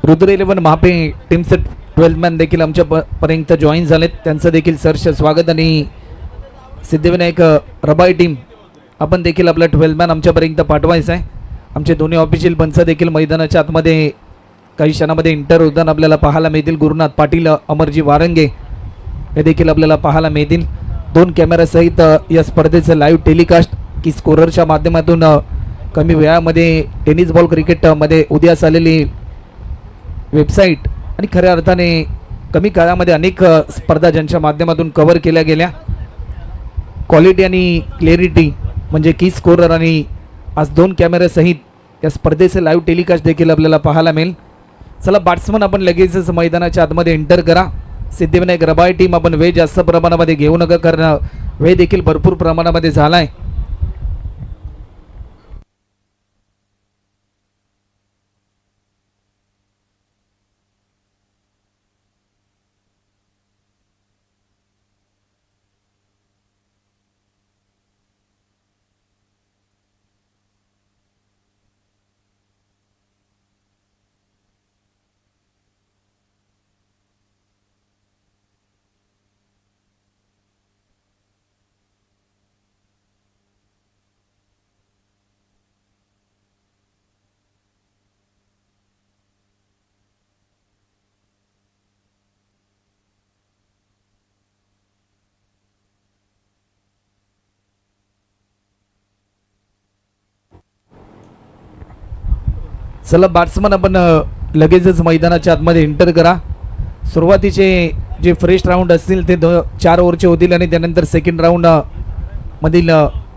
रुद्र 11 महापे टीमचे 12 मॅन देखील आमच्या पर्यंत जॉईन झालेत, त्यांचं देखील सहर्ष स्वागत. आणि सिद्धिविनायक रबाई टीम आपण देखील आपला 12 मॅन आमच्यापर्यंत पाठवायचं आहे. आमचे दोन्ही ऑफिशियल पंच देखील मैदानाच्या आतमध्ये काही क्षणामध्ये इंटर होताना आपल्याला पाहायला मिळतील. गुरुनाथ पाटील, अमरजी वारंगे हे देखील आपल्याला पाहायला मिळतील. 2 कॅमेरासहित या स्पर्धेचं लाईव्ह टेलिकास्ट की स्कोररच्या माध्यमातून कमी वेळामध्ये टेनिस बॉल क्रिकेटमध्ये उदयास आलेली वेबसाईट आणि खऱ्या अर्थाने कमी काळामध्ये अनेक स्पर्धा ज्यांच्या माध्यमातून कव्हर केल्या गेल्या. क्वालिटी आणि क्लॅरिटी म्हणजे की स्कोरर आणि आज 2 कॅमेऱ्यासहित या स्पर्धेचे लाईव्ह टेलिकास्ट देखील आपल्याला पाहायला मिळेल. चला बॅट्समन आपण लगेचच मैदानाच्या आतमध्ये एंटर करा. सिद्धिविनायक रबाई टीम आपण वेळ जास्त प्रमाणामध्ये घेऊ नका, कारण वेळ देखील भरपूर प्रमाणामध्ये झाला आहे. चला बॅट्समन आपण लगेचच मैदानाच्या आतमध्ये एंटर करा. सुरुवातीचे जे फ्रेश राऊंड असतील ते 4 ओव्हरचे होतील आणि त्यानंतर सेकंड राऊंड मधील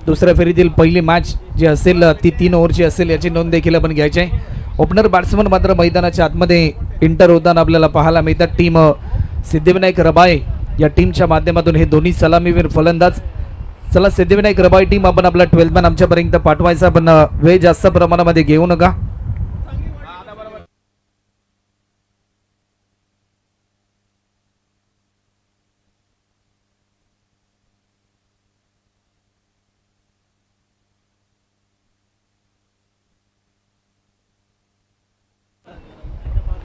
दुसऱ्या फेरीतील पहिली मॅच जी असेल ती 3 ओव्हरची असेल, याची नोंद देखील आपण घ्यायची आहे. ओपनर बॅट्समन मात्र मैदानाच्या आतमध्ये एंटर होताना आपल्याला पाहायला मिळतात. टीम सिद्धिविनायक रबाई या टीमच्या माध्यमातून हे दोन्ही सलामीवीर फलंदाज. चला सिद्धिविनायक रबाई टीम आपण आपला 12 मॅन आमच्यापर्यंत पाठवायचा, पण वेळ जास्त प्रमाणामध्ये घेऊ नका.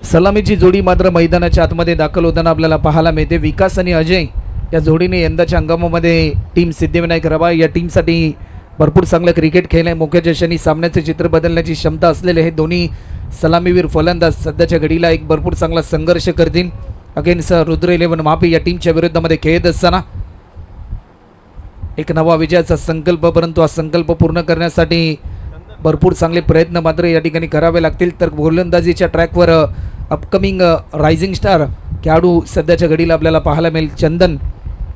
सलामीची जोडी मात्र मैदानाच्या आतमध्ये दाखल होताना आपल्याला पाहायला मिळते. विकास आणि अजय या जोडीने यंदाच्या हंगामामध्ये टीम सिद्धिविनायक रबाई या टीमसाठी भरपूर चांगलं क्रिकेट खेळलं. मोक्याच्या क्षणी सामन्याचे चित्र बदलण्याची क्षमता असलेले हे दोन्ही सलामीवीर फलंदाज सध्याच्या घडीला एक भरपूर चांगला संघर्ष करतील. अगेन्स्ट रुद्र 11 महापे या टीमच्या विरुद्धमध्ये खेळत असताना एक नवा विजयाचा संकल्प, परंतु हा संकल्प पूर्ण करण्यासाठी भरपूर चांगले प्रयत्न मात्र या ठिकाणी करावे लागतील. तर गोलंदाजीच्या ट्रॅकवर अपकमिंग रायझिंग स्टार खेळाडू सध्याच्या घडीला आपल्याला पाहायला मिळेल. चंदन,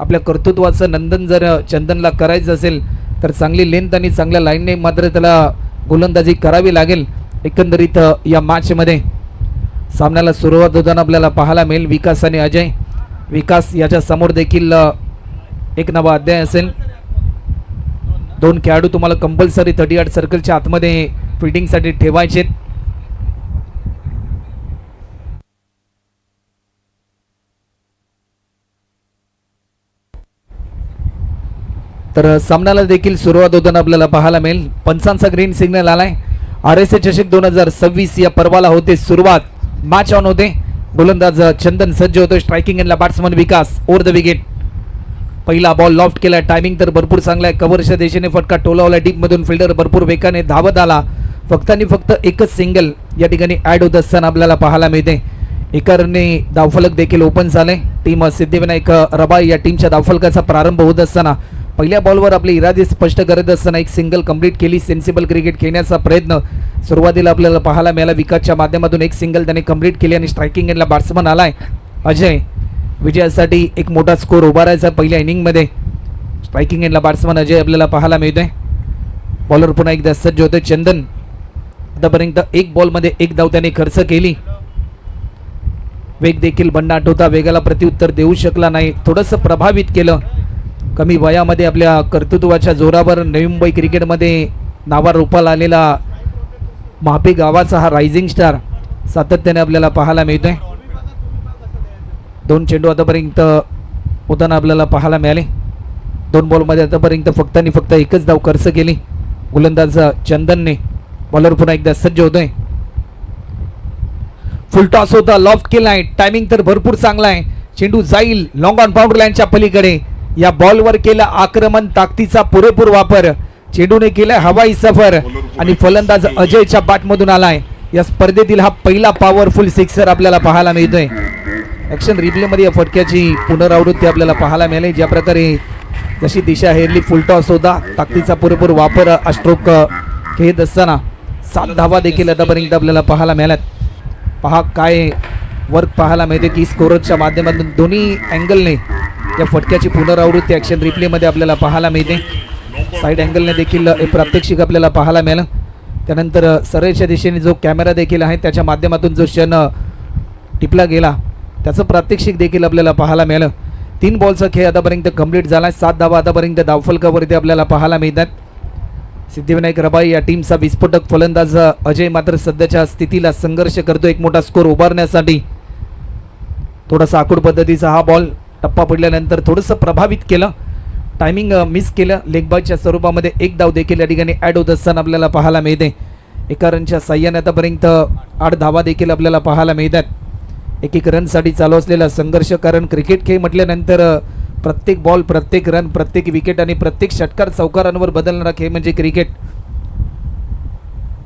आपल्या कर्तृत्वाचं नंदन जर चंदनला करायचं असेल तर चांगली लेंथ आणि चांगल्या लाईनने मात्र त्याला गोलंदाजी करावी लागेल. एकंदरीत या मॅचमध्ये सामन्याला सुरुवात होताना आपल्याला पाहायला मिळेल विकास आणि अजय. विकास याच्या समोर देखील एक नवा अध्याय असेल. 2 खेळाडू तुम्हाला कंपल्सरी 38 सर्कलच्या आतमध्ये फिल्डिंगसाठी ठेवायचे. तर सामन्याला देखील सुरुवात होताना आपल्याला पाहायला मिळेल. पंचांचा ग्रीन सिग्नल आलाय. RSA चषक 2026 या पर्वाला होते सुरुवात. मॅच ऑन होते. गोलंदाज चंदन सज्ज होतो. स्ट्रायकिंग एंडला batsman Vikas over the wicket. पहिला बॉल लॉफ्ट केला. टायमिंग तर भरपूर चांगला आहे. कव्हरच्या दिशेने फटका टोलावला. डीप मधून फिल्डर भरपूर वेगाने धावत आला. फक्त आणि फक्त एकच सिंगल या ठिकाणी ऍड होत असताना आपल्याला पाहायला मिळते. एका रनने धावफलक देखील ओपन झाले. टीम सिद्धिविनायक रबाई या टीमच्या धावफलकाचा प्रारंभ होत असताना पहिल्या बॉलवर आपले इरादे स्पष्ट करत असताना एक सिंगल कंप्लीट केली. सेन्सिबल क्रिकेट खेळण्याचा प्रयत्न सुरुवातीला आपल्याला पाहायला मिळाला. विकासच्या माध्यमातून एक सिंगल त्याने कंप्लीट केली आणि स्ट्रायकिंग एंडला बॅट्समन आलाय अजय. विजयासाठी एक मोठा स्कोर उभारायचा पहिल्या इनिंगमध्ये. स्ट्रायकिंग एंडला बॅट्समन अजय आपल्याला पाहायला मिळतोय. बॉलर पुन्हा एकदा सज्ज होतोय चंदन. आतापर्यंत 1 बॉलमध्ये 1 धाव त्याने खर्च केली. वेग देखील बंडा आठवता वेगाला प्रत्युत्तर देऊ शकला नाही. थोडंसं प्रभावित केलं. कमी वयामध्ये आपल्या कर्तृत्वाच्या जोरावर नवी मुंबई क्रिकेटमध्ये नावार रूपाला आलेला महापे गावाचा हा रायझिंग स्टार सातत्याने आपल्याला पाहायला मिळतोय. 2 चेंडू आतापर्यंत होताना आपल्याला पाहायला मिळाले. 2 बॉलमध्ये आतापर्यंत फक्त आणि फक्त एकच धाव खर्च केली गोलंदाज चंदनने. बॉलर पुन्हा एकदा सज्ज होतोय. फुल टॉस होता, लॉफ्ट केलाय, टायमिंग तर भरपूर चांगला आहे. चेंडू जाईल लॉंग ऑन बाउंड्री लाईनच्या पलीकडे. या बॉलवर केला आक्रमण, ताकदीचा पुरेपूर वापर. चेंडूने केलाय हवाई सफर आणि फलंदाज अजयच्या बॅटमधून आलाय. या स्पर्धेतील हा पहिला पॉवरफुल सिक्सर आपल्याला पाहायला मिळतोय. ऍक्शन रिप्ले मध्ये या फटक्याची पुनरावृत्ती आपल्याला पाहायला मिळाली. ज्या प्रकारे जशी दिशा हेरली, फुल टॉस होता, ताकदीचा पुरेपूर वापर स्ट्रोक खेळत असताना 7 धावा देखील आतापर्यंत आपल्याला पाहायला मिळाल्यात. पहा काय वर्क पाहायला मिळते की स्कोररच्या माध्यमातून दोन्ही अँगलने या फटक्याची पुनरावृत्ती ऍक्शन रिप्ले मध्ये आपल्याला पाहायला मिळते. साईड अँगलने देखील एक प्रात्यक्षिक आपल्याला पाहायला मिळालं. त्यानंतर सरळच्या दिशेने जो कॅमेरा देखील आहे त्याच्या माध्यमातून जो क्षण टिपला गेला त्याचं प्रात्यक्षिक देखील आपल्याला पाहायला मिळालं. 3 बॉलचा खेळ आतापर्यंत कंप्लीट झाला. 7 धावा आतापर्यंत धावफलकावरती आपल्याला पाहायला मिळतात. सिद्धिविनायक रबाई या टीमचा विस्फोटक फलंदाज अजय मात्र सध्याच्या स्थितीला संघर्ष करतो एक मोठा स्कोर उभारण्यासाठी. थोडासा आखूड पद्धतीचा हा बॉल टप्पा पडल्यानंतर थोडंसं प्रभावित केलं, टायमिंग मिस केलं. लेगबायच्या स्वरूपामध्ये 1 धाव देखील या ठिकाणी ॲड होत असताना आपल्याला पाहायला मिळते. एका रनच्या साह्याने आतापर्यंत 8 धावा देखील आपल्याला पाहायला मिळतात. एक रनसाठी चालू असलेला संघर्ष, कारण क्रिकेट खेळ म्हटल्यानंतर प्रत्येक बॉल, प्रत्येक रन, प्रत्येक विकेट आणि प्रत्येक षटकार चौकारांवर बदलणारा खेळ म्हणजे क्रिकेट.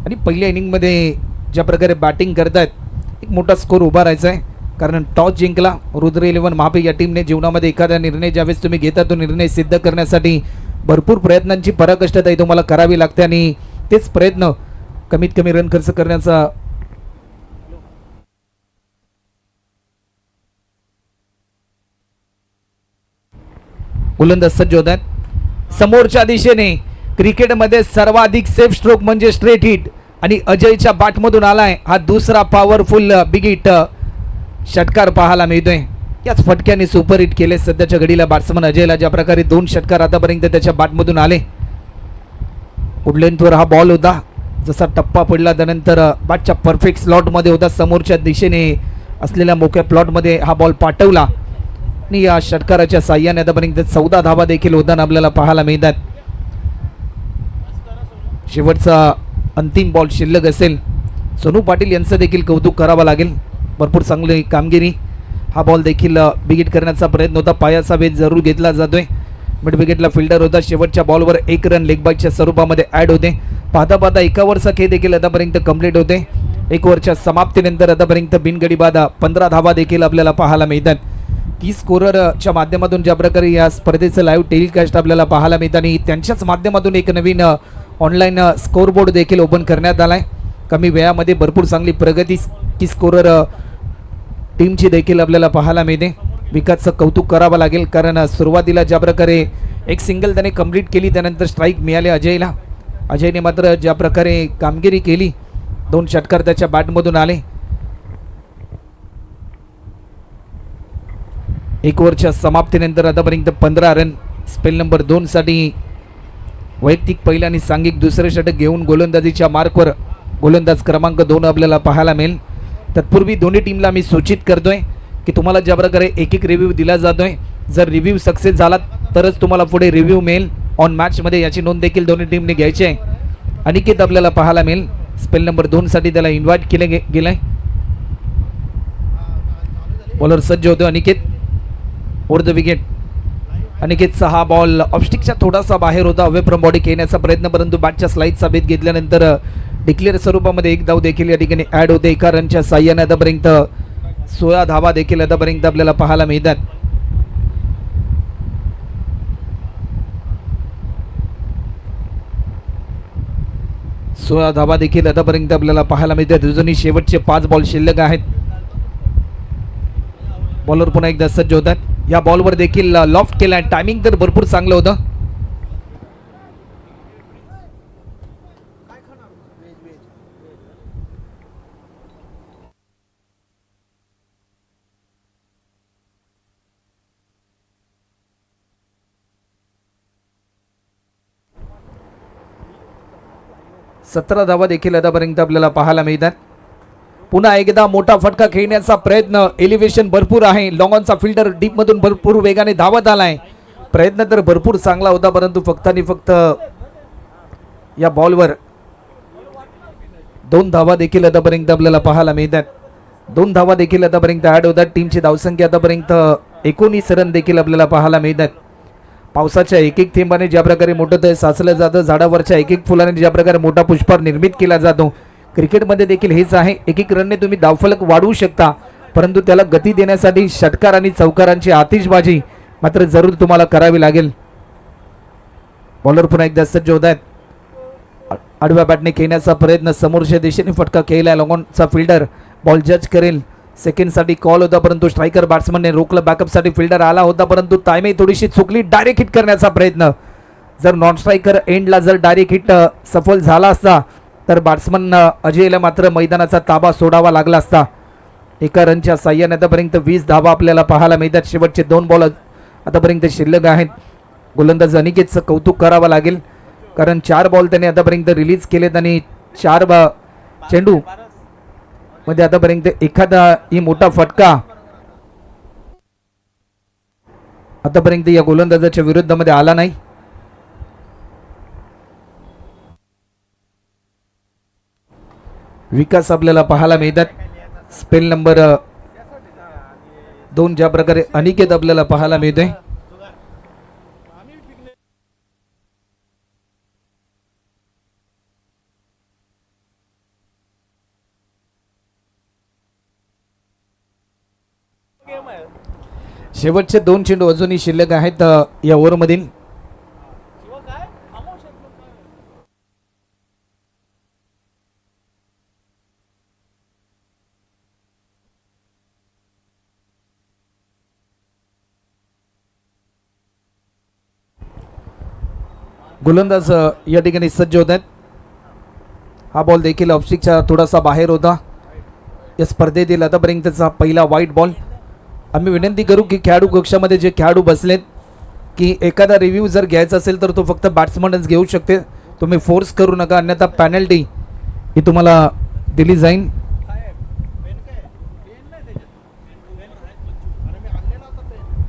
आणि पहिल्या इनिंगमध्ये ज्या प्रकारे बॅटिंग करतायत एक मोठा स्कोर उभारायचा आहे, कारण टॉस जिंकला. रुद्र 11 महापे या टीमने जीवनामध्ये एखादा निर्णय ज्यावेळेस तुम्ही घेता तो निर्णय सिद्ध करण्यासाठी भरपूर प्रयत्नांची पराकाष्ठा तुम्हाला करावी लागते आणि तेच प्रयत्न कमीत कमी रन खर्च करण्याचा गोलंदाज सज्ज होत आहेत. समोरच्या दिशेने क्रिकेटमध्ये सर्वाधिक सेफ स्ट्रोक म्हणजे स्ट्रेट हिट आणि अजयच्या बॅटमधून आलाय हा दुसरा पॉवरफुल बिग हिट षटकार पाहायला मिळतोय. याच फटक्याने सुपर हिट केले सध्याच्या घडीला बॅट्समन अजयला. ज्या प्रकारे 2 षटकार आतापर्यंत त्याच्या बॅटमधून आले. वुडलेंथवर हा बॉल होता, जसा टप्पा पडला त्यानंतर बॅटच्या परफेक्ट स्लॉटमध्ये होता. समोरच्या दिशेने असलेल्या मोक्या प्लॉटमध्ये हा बॉल पाठवला आणि या षटकाराच्या साह्याने आतापर्यंत 14 धावा देखील होताना आपल्याला पाहायला मिळतात. शेवटचा अंतिम बॉल शिल्लक असेल. सोनू पाटील यांचं देखील कौतुक करावं लागेल, भरपूर चांगली कामगिरी. हा बॉल देखील बिगिट करण्याचा प्रयत्न होता, पायाचा वेध जरूर घेतला जातोय. मिड विकेटला फिल्डर होता. शेवटच्या बॉलवर 1 रन लेगबायच्या स्वरूपामध्ये ॲड होते. पाहता पाहता 1 ओव्हरचा खेळ देखील आतापर्यंत कंप्लीट होते. 1 ओव्हरच्या समाप्तीनंतर आतापर्यंत बिनगडी बाद 15 धावा देखील आपल्याला पाहायला मिळतात. की स्कोररच्या माध्यमातून ज्या प्रकारे या स्पर्धेचं लाईव्ह टेलिकास्ट आपल्याला पाहायला मिळतं आणि त्यांच्याच माध्यमातून एक नवीन ऑनलाईन स्कोरबोर्ड देखील ओपन करण्यात आला आहे. कमी वेळामध्ये भरपूर चांगली प्रगती की स्कोरर टीमची देखील आपल्याला पाहायला मिळते. विकासचं कौतुक करावं लागेल, कारण सुरुवातीला ज्या प्रकारे एक सिंगल त्याने कंप्लीट केली त्यानंतर स्ट्राईक मिळाले अजयला. अजयने मात्र ज्या प्रकारे कामगिरी केली, 2 षटकार त्याच्या बॅटमधून आले. 1 ओव्हरच्या समाप्तीनंतर आतापर्यंत 15 रन. स्पेल नंबर 2 साठी वैयक्तिक पहिलं आणि सांघिक दुसरे षटक घेऊन गोलंदाजीच्या मार्कवर गोलंदाज क्रमांक 2 आपल्याला पाहायला मिळेल. तत्पूर्वी दोन्ही टीमला मी सूचित करतोय की तुम्हाला ज्या प्रकारे एक रिव्ह्यू दिला जातोय, जर रिव्ह्यू सक्सेस झाला तरच तुम्हाला पुढे रिव्ह्यू मिळेल ऑन मॅचमध्ये. याची नोंद देखील दोन्ही टीमने घ्यायची आहे. अनिकेत आपल्याला पाहायला मिळेल. स्पेल नंबर 2 साठी त्याला इन्व्हाइट केले गेलंय. बॉलर सज्ज होतो अनिकेत. Over the wicket. अनिकेतचा हा बॉल ऑफस्टिकच्या थोडासा बाहेर होता, अवे फ्रॉम बॉडी खेळण्याचा प्रयत्न, परंतु बॅटच्या स्लाईडचा भेद घेतल्यानंतर डिक्लेअर स्वरूपामध्ये 1 धाव देखील या ठिकाणी ॲड होते. 1 रनच्या साह्याने आतापर्यंत 16 धावा देखील आतापर्यंत आपल्याला पाहायला मिळतात. धावा देखील आतापर्यंत आपल्याला पाहायला मिळतात. अजूनही शेवटचे 5 बॉल शिल्लक आहेत. बॉलर पुन्हा एकदा सज्ज होतात. या बॉलवर देखील लॉफ्ट केला, टायमिंग तर भरपूर चांगलं होतं. सतरा धावा देखील आतापर्यंत आपल्याला पाहायला मिळतात. पुन्हा एकदा मोठा फटका खेळण्याचा प्रयत्न. एलिव्हेशन भरपूर आहे. लॉंग ऑनचा फिल्डर डीप मधून भरपूर वेगाने धावत आलाय. प्रयत्न तर भरपूर चांगला होता, परंतु फक्त आणि फक्त या बॉलवर 2 धावा देखील आतापर्यंत आपल्याला पाहायला मिळतात. 2 धावा देखील आतापर्यंत ॲड होतात. टीमची धावसंख्या आतापर्यंत 19 रन देखील आपल्याला पाहायला मिळतात. पावसाच्या एक एक थेंबाने ज्या प्रकारे मोठं साचलं जातं, झाडावरच्या एक एक फुलाने ज्या प्रकारे मोठा पुष्पहार निर्मित केला जातो, क्रिकेटमध्ये देखील हेच आहे. एक एक रनने तुम्ही धावफलक वाढवू शकता, परंतु त्याला गती देण्यासाठी षटकार आणि चौकारांची आतिषबाजी मात्र जरूर तुम्हाला करावी लागेल. बॉलर पुन्हा एकदा सज्ज होत आहेत. आडव्या बॅटने खेळण्याचा प्रयत्न, समोरच्या दिशेने फटका खेळला. लॉंगॉनचा फिल्डर बॉल जज करेल. सेकंडसाठी कॉल होता, परंतु स्ट्रायकर बॅट्समनने रोखलं. बॅकअपसाठी फिल्डर आला होता, परंतु टायमिंग थोडीशी चुकली. डायरेक्ट हिट करण्याचा प्रयत्न. जर नॉन स्ट्रायकर एंडला जर डायरेक्ट हिट सफल झाला असता तर बॅट्समन अजयला मात्र मैदानाचा ताबा सोडावा लागला असता. एका रनच्या साह्याने आतापर्यंत 20 धावा आपल्याला पाहायला मिळतात. शेवटचे 2 बॉल आतापर्यंत शिल्लक आहेत. गोलंदाज अनिकेतचं कौतुक करावं लागेल, कारण 4 बॉल त्याने आतापर्यंत रिलीज केलेत आणि 4 चेंडू मध्ये आतापर्यंत एखादा ही मोठा फटका आतापर्यंत या गोलंदाजाच्या विरुद्धामध्ये आला नाही. विकास आपल्याला पाहायला मिळतात. स्पेल नंबर 2 ज्या प्रकारे अनिकेत आपल्याला पाहायला मिळतोय. शेवटचे 2 चेंडू अजूनही शिल्लक आहेत या ओव्हरमधील. गोलंदाज या ठिकाणी सज्ज होत आहेत. हा बॉल देखील ऑफस्टिकच्या थोडासा बाहेर होता. या स्पर्धेतील आतापर्यंतचा पहिला वाईट बॉल. आम्ही विनंती करू की खेळाडू कक्षामध्ये जे खेळाडू बसलेत की एखादा रिव्ह्यू जर घ्यायचा असेल तर तो फक्त बॅट्समनच घेऊ शकते. तुम्ही फोर्स करू नका, अन्यथा पॅनल्टी ही तुम्हाला दिली जाईल.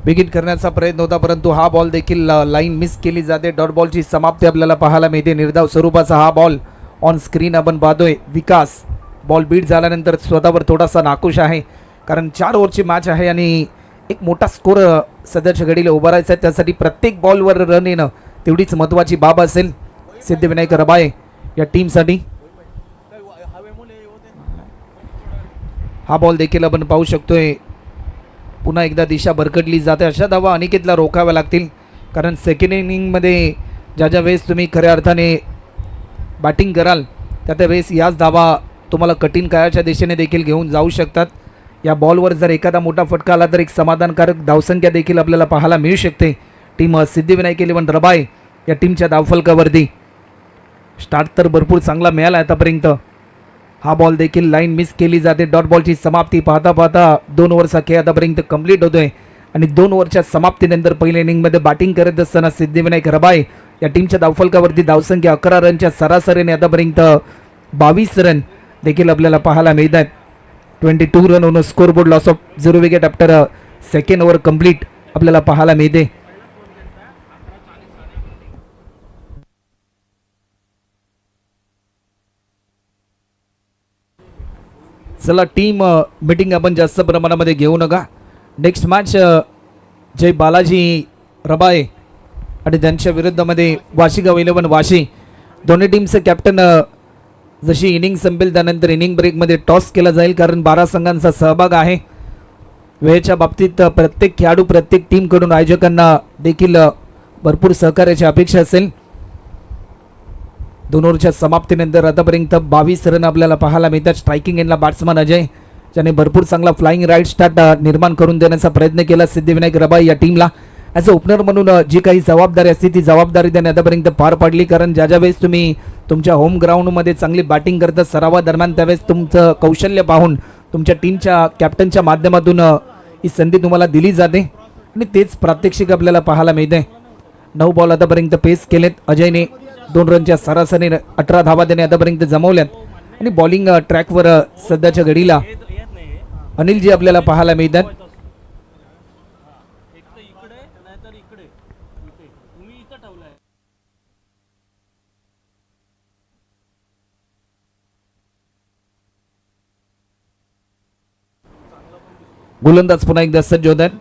बिगिट करण्याचा प्रयत्न होता, परंतु हा बॉल देखील लाईन मिस केली जाते. डॉट बॉलची समाप्ती आपल्याला पाहायला मिळते. निर्धाव स्वरूपाचा हा बॉल ऑन स्क्रीन आपण पाहतोय. विकास बॉल बीट झाल्यानंतर स्वतःवर थोडासा नाखुश आहे, कारण 4 ओव्हरची मॅच आहे आणि एक मोठा स्कोर सध्याच्या घडीला उभारायचा आहे. त्यासाठी प्रत्येक बॉलवर रन येणं तेवढीच महत्त्वाची बाब असेल सिद्धिविनायक रबाळे या टीमसाठी. हा बॉल देखील आपण पाहू शकतोय. पुन्हा एकदा दिशा भरकटली जाते. अशा धावा अनिकेतला रोखाव्या लागतील, कारण सेकंड इनिंगमध्ये ज्या ज्या वेळेस तुम्ही खऱ्या अर्थाने बॅटिंग कराल त्या वेळेस याच धावा तुम्हाला कठीण काळाच्या दिशेने देखील घेऊन जाऊ शकतात. या बॉलवर जर एखादा मोठा फटका आला तर एक समाधानकारक धावसंख्या देखील आपल्याला पाहायला मिळू शकते. टीम सिद्धिविनायक 11 रबाळे या टीमच्या धावफलकावरती. स्टार्ट तर भरपूर चांगला मिळाला आतापर्यंत. हा बॉल देखील लाईन मिस केली जाते. डॉट बॉलची समाप्ती पाहता पाहता 2 ओव्हरचा खेळ आतापर्यंत कंप्लीट होतोय आणि 2 ओव्हरच्या समाप्तीनंतर पहिल्या इनिंगमध्ये बॅटिंग करत असताना सिद्धिविनायक रबाळे या टीमच्या धावफलकावरती धावसंख्या 11 रनच्या सरासरीने आतापर्यंत 22 रन देखील आपल्याला पाहायला मिळतात. 22 run on scoreboard. Loss of 0 wicket after second over complete आपल्याला पाहायला मिळते. चला टीम मीटिंग आपण जास्त प्रमाणामध्ये घेऊ नका. नेक्स्ट मॅच जय बालाजी रबाळे आणि त्यांच्या विरुद्धमध्ये वाशीगाव 11 वाशी. दोन्ही टीमचे कॅप्टन जशी इनिंग संपेल त्यानंतर इनिंग ब्रेकमध्ये टॉस केला जाईल, कारण 12 संघांचा सहभाग आहे. वेळेच्या बाबतीत प्रत्येक खेळाडू प्रत्येक टीमकडून आयोजकांना देखील भरपूर सहकार्याची अपेक्षा असेल. 2 ओव्हरच्या समाप्तीनंतर आतापर्यंत 22 रन आपल्याला पाहायला मिळतात. स्ट्रायकिंग एंडला बॅट्समन अजय, ज्याने भरपूर चांगला फ्लाइंग राईट स्टार्ट निर्माण करून देण्याचा प्रयत्न केला सिद्धिविनायक रबाळे या टीमला. ॲज अ ओपनर म्हणून जी काही जबाबदारी असते ती जबाबदारी त्याने आतापर्यंत पार पाडली, कारण ज्या ज्या वेळेस तुम्ही तुमच्या होम ग्राउंडमध्ये चांगली बॅटिंग करता सरावादरम्यान त्यावेळेस तुमचं कौशल्य पाहून तुमच्या टीमच्या कॅप्टनच्या माध्यमातून ही संधी तुम्हाला दिली जाते आणि तेच प्रात्यक्षिक आपल्याला पाहायला मिळते. 9 बॉल आतापर्यंत पेस केलेत अजयने. 2 रनच्या सरासरीने 18 धावा त्याने आतापर्यंत जमवल्यात आणि बॉलिंग ट्रॅकवर सध्याच्या घडीला अनिलजी आपल्याला पाहायला मिळतात. गोलंदाज पुन्हा एकदा सज्ज होत आहेत.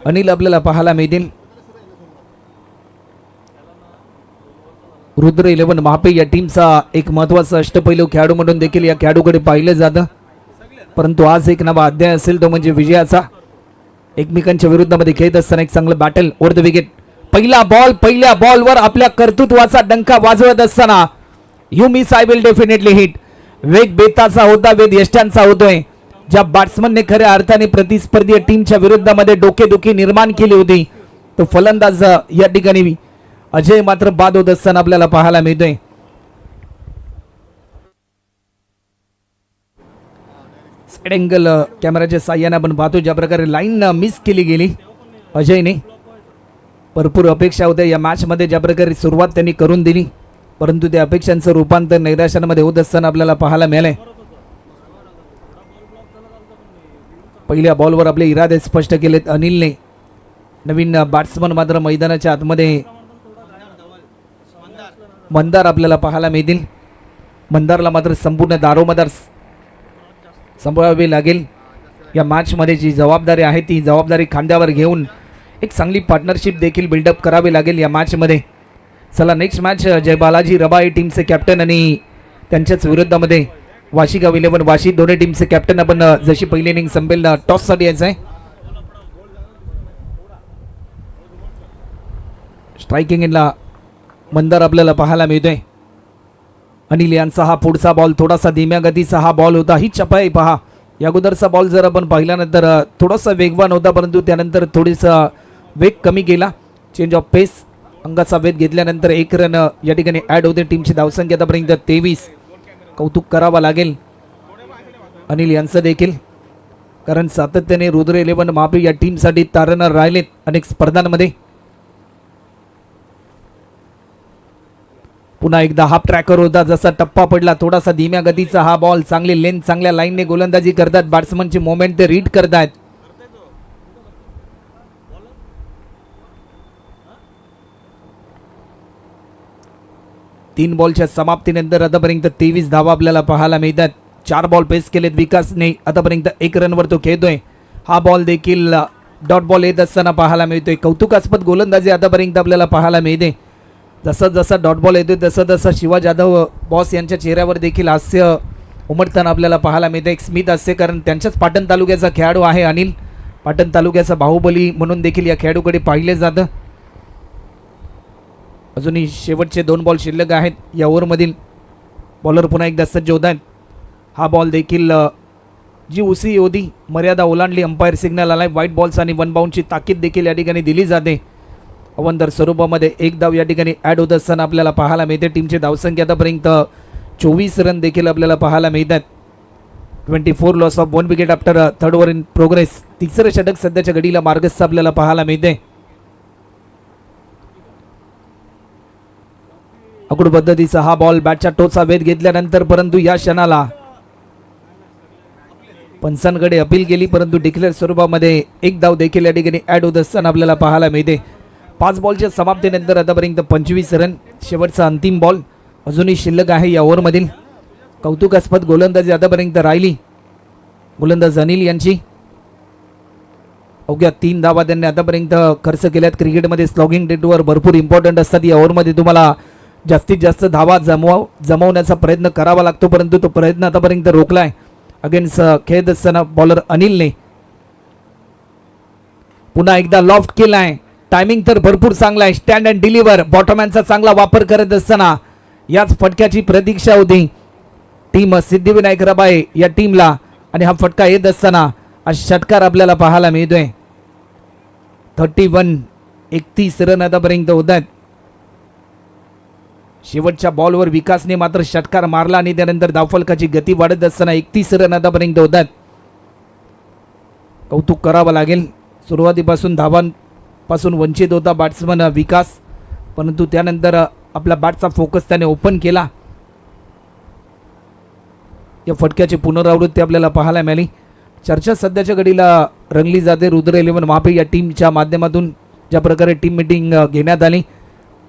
अनिल आपल्याला पाहायला मिळतील. रुद्र 11 महापे या टीमचा एक महत्वाचा अष्टपैलू खेळाडू म्हणून देखील या खेळाडूकडे पाहिलं जातं. परंतु आज एक नवा अध्याय असेल तो म्हणजे विजयाचा. एकमेकांच्या विरुद्धामध्ये खेळत असताना एक चांगलं बॅटल ओव्हर द विकेट. पहिल्या बॉलवर आपल्या कर्तृत्वाचा डंका वाजवत असताना you miss I will definitely hit. वेग बेताचा होता, वेग यष्टांचा होतोय. ज्या बॅट्समनने खऱ्या अर्थाने प्रतिस्पर्धी टीमच्या विरुद्धामध्ये डोकेदुखी निर्माण केली होती तो फलंदाज या ठिकाणी अजय मात्र बाद होत असताना आपल्याला पाहायला मिळतोय. साइड अँगल कॅमेराच्या साह्याने आपण पाहतो ज्या प्रकारे लाईन मिस केली गेली अजयने. भरपूर अपेक्षा होत्या या मॅच मध्ये, ज्या प्रकारे सुरुवात त्यांनी करून दिली परंतु त्या अपेक्षांचं रूपांतर नैराश्यामध्ये होत असताना आपल्याला पाहायला मिळालंय. पहिल्या बॉलवर आपले इरादे स्पष्ट केलेत अनिलने. नवीन बॅट्समन मात्र मैदानाच्या आतमध्ये मंदार आपल्याला पाहायला मिळतील. मंदारला मात्र संपूर्ण दारोमदार सांभाळावे लागेल. या मॅचमध्ये जी जबाबदारी आहे ती जबाबदारी खांद्यावर घेऊन एक चांगली पार्टनरशिप देखील बिल्डअप करावी लागेल या मॅचमध्ये. चला नेक्स्ट मॅच जय बालाजी रबाई टीमचे कॅप्टन आणि त्यांच्याच विरुद्धामध्ये वाशिगाव 11 वाशी दोन्ही टीमचे कॅप्टन. आपण जशी पहिली इनिंग संपेल टॉससाठी यायचं आहे. स्ट्रायकिंग इनला मंदार आपल्याला पाहायला मिळतोय. अनिल यांचा हा पुढचा बॉल थोडासा धीम्या गतीचा हा बॉल होता. ही चपाई पहा. या अगोदरचा बॉल जर आपण पाहिल्यानंतर थोडासा वेगवान होता परंतु त्यानंतर थोडीसा वेग कमी केला. चेंज ऑफ पेस अंगाचा वेध घेतल्यानंतर 1 रन या ठिकाणी ॲड होते. टीमची धावसंख्या आतापर्यंत 23. कौतुक करावा लागेल अनिल यांचं देखील, कारण सातत्याने रुद्र 11 महापी या टीमसाठी तारणहार राहिलेत अनेक स्पर्धांमध्ये. पुन्हा एकदा हाफ ट्रॅकर होता, जसा टप्पा पडला थोडासा धीम्या गतीचा हा बॉल. चांगली लेंथ चांगल्या लाईनने गोलंदाजी करतात. बॅट्समनची मोमेंट ते रीड करतात. तीन बॉलच्या समाप्तीनंतर आतापर्यंत 23 धावा आपल्याला पाहायला मिळतात. 4 बॉल पेस केलेत विकासने. आतापर्यंत 1 रनवर तो खेळतोय. हा बॉल देखील डॉट बॉल येत असताना पाहायला मिळतोय. कौतुकास्पद गोलंदाजी आतापर्यंत आपल्याला पाहायला मिळते. जसं जसं डॉट बॉल येतोय तसं तसं शिवा जाधव बॉस यांच्या चेहऱ्यावर देखील हास्य उमटताना आपल्याला पाहायला मिळते. एक स्मित हास्य, कारण त्यांच्याच पाटण तालुक्याचा खेळाडू आहे अनिल. पाटण तालुक्याचा बाहुबली म्हणून देखील या खेळाडूकडे पाहिले जातं. अजूनही शेवटचे 2 बॉल शिल्लक आहेत या ओव्हरमधील. बॉलर पुन्हा एकदा सज्ज होत आहेत. हा बॉल देखील जी उसळी होती मर्यादा ओलांडली. अंपायर सिग्नल आलाय. व्हाईट बॉल्स आणि 1 बाउंडची ताकीद देखील या ठिकाणी दिली जाते. अवंतर स्वरूपामध्ये 1 धाव या ठिकाणी ॲड होत असताना आपल्याला पाहायला मिळते. टीमची धावसंख्या आतापर्यंत 24 रन देखील आपल्याला पाहायला मिळतात. 24 loss of 1 wicket after 3rd over in progress. तिसरं षटक सध्याच्या घडीला मार्गस्थ आपल्याला पाहायला मिळते. अकुड पद्धतीचा हा बॉल बॅटच्या टोचा वेध घेतल्यानंतर परंतु या क्षणाला पंचांकडे अपील केली परंतु डिक्लेअर स्वरूपामध्ये 1 धाव देखील या ठिकाणी ॲड होत असताना आपल्याला पाहायला मिळते. 5 बॉलच्या समाप्तीनंतर आतापर्यंत 25 रन. शेवटचा अंतिम बॉल अजूनही शिल्लक आहे या ओव्हरमधील. कौतुकास्पद गोलंदाजी आतापर्यंत राहिली गोलंदाज अनिल यांची. अवघ्या 3 धावा त्यांनी आतापर्यंत खर्च केल्यात. क्रिकेटमध्ये स्लॉगिंग डेटवर भरपूर इम्पॉर्टंट असतात. या ओव्हरमध्ये तुम्हाला जास्तीत जास्त धावा जमवण्याचा प्रयत्न करावा लागतो परंतु तो प्रयत्न आतापर्यंत रोखलाय अगेन्स्ट खेळत असताना बॉलर अनिलने. पुन्हा एकदा लॉफ्ट केलाय. टायमिंग तर भरपूर चांगला आहे. स्टँड अँड डिलिव्हर बॉटमॅनचा चांगला वापर करत असताना याच फटक्याची प्रतीक्षा होती टीम सिद्धिविनायक रबाळे या टीमला. आणि हा फटका येत असताना हा षटकार आपल्याला पाहायला मिळतोय. 31 रन आतापर्यंत होत आहेत. शेवटच्या बॉलवर विकासने मात्र षटकार मारला आणि त्यानंतर धावफलकाची गती वाढत असताना 31 रन आतापर्यंत होतात. कौतुक करावं लागेल. सुरुवातीपासून धावांपासून वंचित होता बॅट्समन विकास परंतु त्यानंतर आपला बॅटचा फोकस त्याने ओपन केला. या फटक्याची पुनरावृत्ती आपल्याला पाहायला मिळाली. चर्चा सध्याच्या घडीला रंगली जाते रुद्र 11 महापी या टीमच्या माध्यमातून. ज्या प्रकारे टीम मीटिंग घेण्यात आली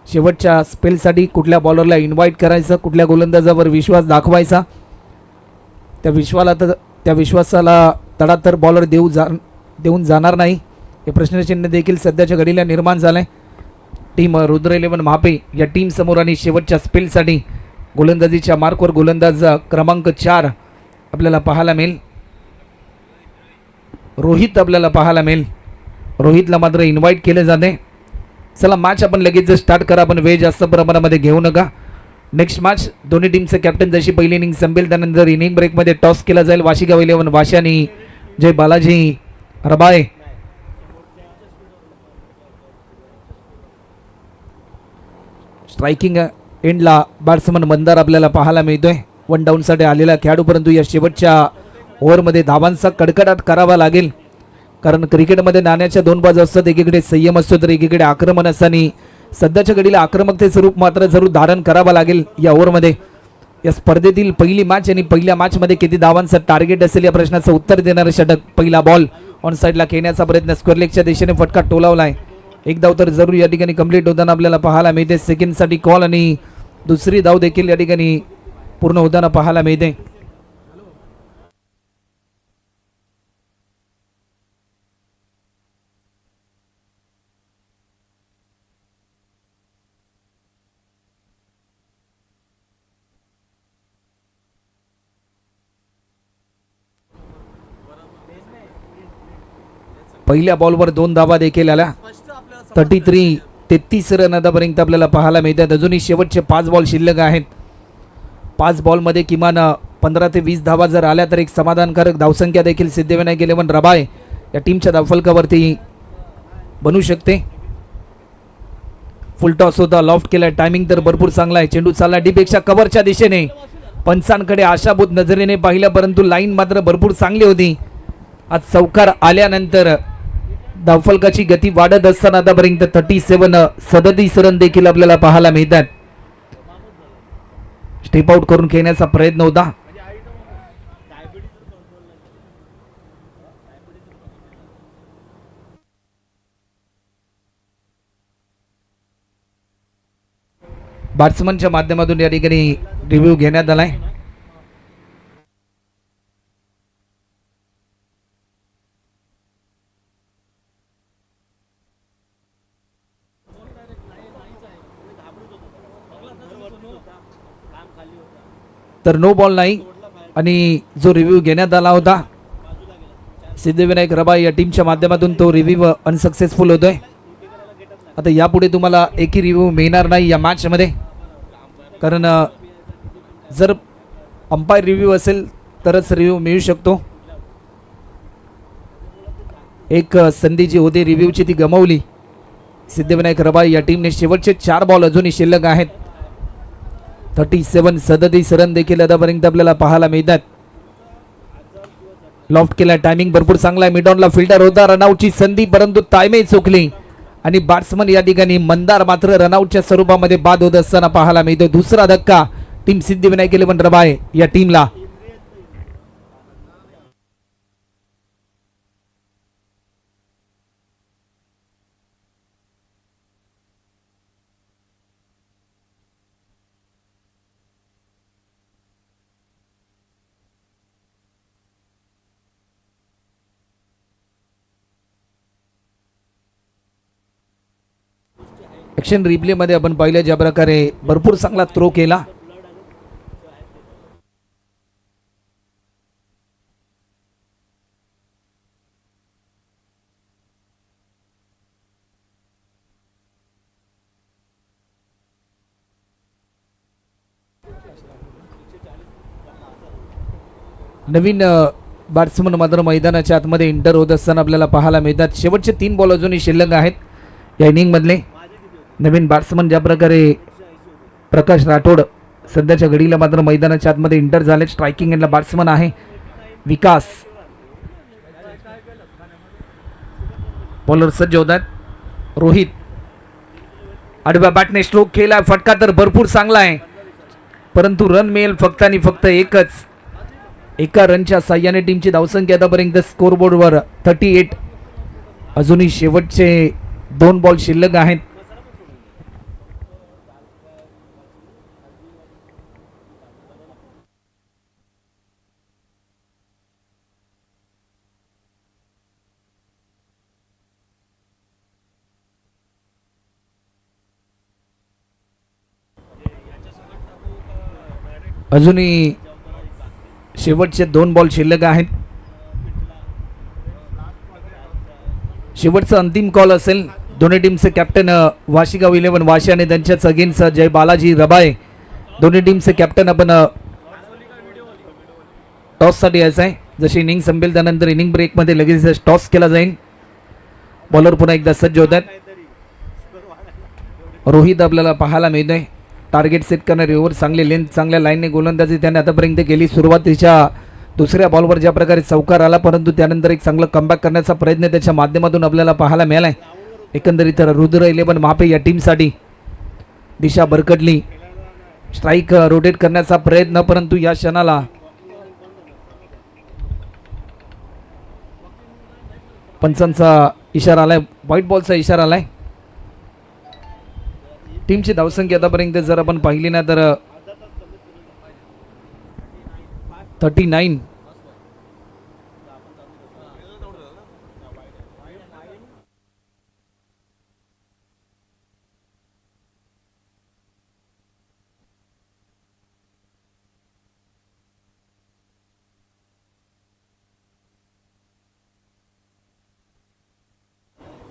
शेवटच्या स्पेलसाठी कुठल्या बॉलरला इन्व्हाइट करायचं, कुठल्या गोलंदाजावर विश्वास दाखवायचा, त्या विश्वासाला तडा तर बॉलर देऊन जाणार नाही हे प्रश्नचिन्ह देखील सध्याच्या घडीला निर्माण झालंय. टीम रुद्र 11 महापे या टीम समोर आणि शेवटच्या स्पेलसाठी गोलंदाजीच्या मार्कवर गोलंदाज क्रमांक 4 आपल्याला पाहायला मिळेल. रोहित आपल्याला पाहायला मिळेल. रोहितला मात्र इन्व्हाइट केले जाते. चला मॅच आपण लगेच स्टार्ट करा. आपण वेळ जास्त प्रमाणामध्ये घेऊ नका. नेक्स्ट मॅच दोन्ही टीमचे कॅप्टन जशी पहिली इनिंग संपेल त्यानंतर इनिंग ब्रेकमध्ये टॉस केला जाईल. वाशिगाव 11 वाशी आणि जय बालाजी रबाळे. स्ट्रायकिंग एंडला बॅट्समन मंदार आपल्याला पाहायला मिळतोय. वन डाऊनसाठी आलेला खेळाडू, परंतु या शेवटच्या ओव्हरमध्ये धावांचा कडकडाट करावा लागेल. कारण क्रिकेटमध्ये नाण्याच्या दोन बाजू असतात. एकीकडे संयम असतो तर एकीकडे आक्रमण असतं आणि सध्याच्या घडीला आक्रमकतेचं रूप मात्र जरूर धारण करावं लागेल या ओव्हरमध्ये. या स्पर्धेतील पहिली मॅच आणि पहिल्या मॅचमध्ये किती धावांचं टार्गेट असेल या प्रश्नाचं उत्तर देणारं षटक. पहिला बॉल ऑन साईडला खेळण्याचा प्रयत्न, स्क्वेअर लेगच्या दिशेने फटका टोलावलाय. एक धाव तर जरूर या ठिकाणी कंप्लीट होताना आपल्याला पाहायला मिळते. सेकंडसाठी कॉल आणि दुसरी धाव देखील या ठिकाणी पूर्ण होताना पाहायला मिळते. पहिल्या बॉलवर 2 धावा देखील आल्या. 33 रन आतापर्यंत आपल्याला पाहायला मिळतात. अजूनही शेवटचे 5 बॉल शिल्लक आहेत. 5 बॉलमध्ये किमान 15 ते 20 धावा जर आल्या तर एक समाधानकारक धावसंख्या देखील सिद्धिविनायक 11 रबाळे या टीमच्या धावफलकावरती बनू शकते. फुल टॉस होता, लॉफ्ट केला. टायमिंग तर भरपूर चांगला आहे. चेंडू चालला डीपेक्षा कव्हरच्या दिशेने. पंचांकडे आशाभूत नजरेने पाहिलं परंतु लाईन मात्र भरपूर चांगली होती. आज चौकार आल्यानंतर धावफलकाची गती वाढत असताना आतापर्यंत 37 रन देखील आपल्याला पाहायला मिळतात. स्टेप आउट करून खेळण्याचा प्रयत्न होता. बॅट्समनच्या माध्यमातून या ठिकाणी रिव्ह्यू घेण्यात आलाय. तर नो बॉल नाही आणि जो रिव्ह्यू घेण्यात आला होता सिद्धिविनायक रबाळे या टीमच्या माध्यमातून तो रिव्ह्यू अनसक्सेसफुल होतोय. आता यापुढे तुम्हाला एकही रिव्ह्यू मिळणार नाही या मॅचमध्ये. कारण जर अंपायर रिव्ह्यू असेल तरच रिव्ह्यू मिळू शकतो. एक संधी जी होती रिव्ह्यूची ती गमावली सिद्धिविनायक रबाळे या टीमने. शेवटचे 4 बॉल अजूनही शिल्लक आहेत. 37 रन देखील आतापर्यंत आपल्याला पाहायला मिळतात. लॉफ्ट केला. टायमिंग भरपूर चांगला आहे. मिडॉनला फिल्डर होता. रनआउटची संधी परंतु टायमिंग चुकली आणि बॅट्समन या ठिकाणी मंदार मात्र रनआउटच्या स्वरूपामध्ये बाद होत असताना पाहायला मिळतो. दुसरा धक्का टीम सिद्धिविनायक 11 रबाळे या टीमला. ॲक्शन रिप्ले मध्ये आपण पाहिलं ज्या प्रकारे भरपूर चांगला थ्रो केला. नवीन बॅट्समन मात्र मैदानाच्या आतमध्ये एंटर होत असताना आपल्याला पाहायला मिळतात. शेवटचे 3 बॉल अजूनही शिल्लक आहेत या इनिंग मधले. नवीन बॅट्समन ज्या प्रकारे प्रकाश राठोड सध्याच्या घडीला मात्र मैदानाच्या आतमध्ये एंटर झाले. स्ट्रायकिंग एंडला बॅट्समन आहे विकास. बॉलर सज्ज होतात. रोहित आडव्या बॅटने स्ट्रोक केला. फटका तर भरपूर चांगला आहे परंतु रन मिळेल फक्त आणि फक्त एकच. एका रनच्या साह्याने टीमची धावसंख्या आतापर्यंत स्कोरबोर्डवर 38. अजूनही शेवटचे 2 बॉल शिल्लक आहेत. अजूनही शेवटचे 2 बॉल शिल्लक आहेत. शेवटचा अंतिम कॉल असेल. दोन्ही टीमचे कॅप्टन वाशीगाव 11 वाशी आणि त्यांच्याच अगेन्स्ट जय बालाजी रबाळे. दोन्ही टीमचे कॅप्टन आपण टॉससाठी यायचं आहे. जशी इनिंग संपेल त्यानंतर इनिंग ब्रेकमध्ये लगेच टॉस केला जाईल. बॉलर पुन्हा एकदा सज्ज होतात. रोहित आपल्याला पाहायला मिळतोय. टार्गेट सेट करणारे ओव्हर चांगले लेंथ चांगल्या लाईनने गोलंदाजी त्याने आतापर्यंत केली. सुरुवातीच्या दुसऱ्या बॉलवर ज्या प्रकारे चौकार आला परंतु त्यानंतर एक चांगला कमबॅक करण्याचा प्रयत्न त्याच्या माध्यमातून आपल्याला पाहायला मिळालाय. एकंदरीत रुद्र 11 मापे या टीमसाठी दिशा भरकटली. स्ट्राईक रोटेट करण्याचा प्रयत्न परंतु या क्षणाला पंचांचा इशारा आलाय. व्हाईट बॉलचा इशारा आलाय. टीमची धावसंख्या आतापर्यंत जर आपण पाहिली ना तर 39.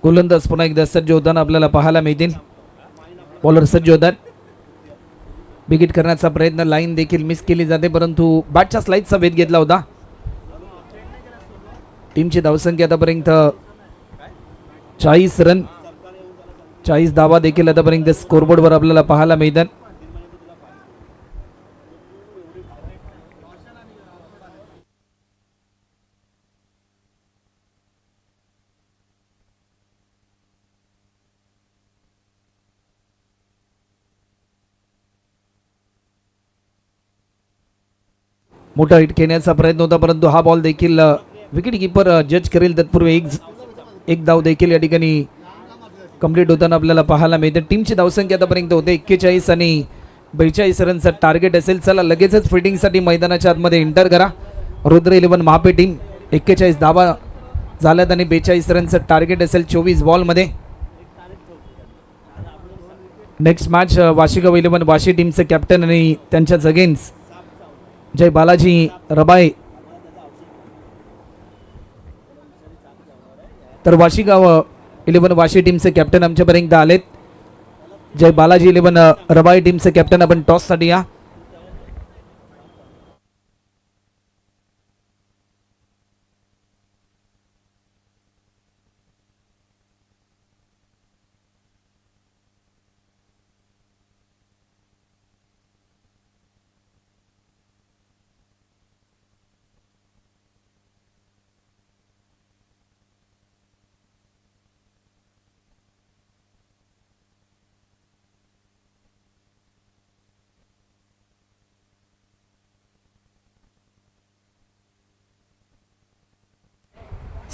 गोलंदाज पुन्हा एकदा सज्ज होताना आपल्याला पाहायला मिळतील. बॉलर सज्ज होतात. बिगिट करण्याचा प्रयत्न लाईन देखील मिस केली जाते परंतु बॅटच्या स्लाइडचा वेध घेतला होता. टीमची धावसंख्या आतापर्यंत 40 रन 40 धावा देखील आतापर्यंत स्कोरबोर्डवर आपल्याला पाहायला मिळतात. मोठा हिट घेण्याचा प्रयत्न होता परंतु हा बॉल देखील विकेट कीपर जज करेल तत्पूर्वी एक धाव देखील या ठिकाणी कंप्लीट होताना आपल्याला पाहायला मिळते. टीमची धावसंख्या आतापर्यंत होते 41 आणि 42 रनचं टार्गेट असेल. चला लगेचच फिटिंगसाठी मैदानाच्या आतमध्ये एंटर करा. रुद्र 11 महापे टीम 41 धावा झाल्यात आणि 42 रनचं टार्गेट असेल 24 बॉलमध्ये. नेक्स्ट मॅच वाशीगाव 11 वाशी टीमचे कॅप्टन आणि त्यांच्याच अगेन्स्ट जय बालाजी रबाळे. तर वाशीगाव 11 वाशी टीमचे कॅप्टन आमच्यापर्यंत आलेत. जय बालाजी 11 रबाळे टीमचे कॅप्टन आपण टॉससाठी या.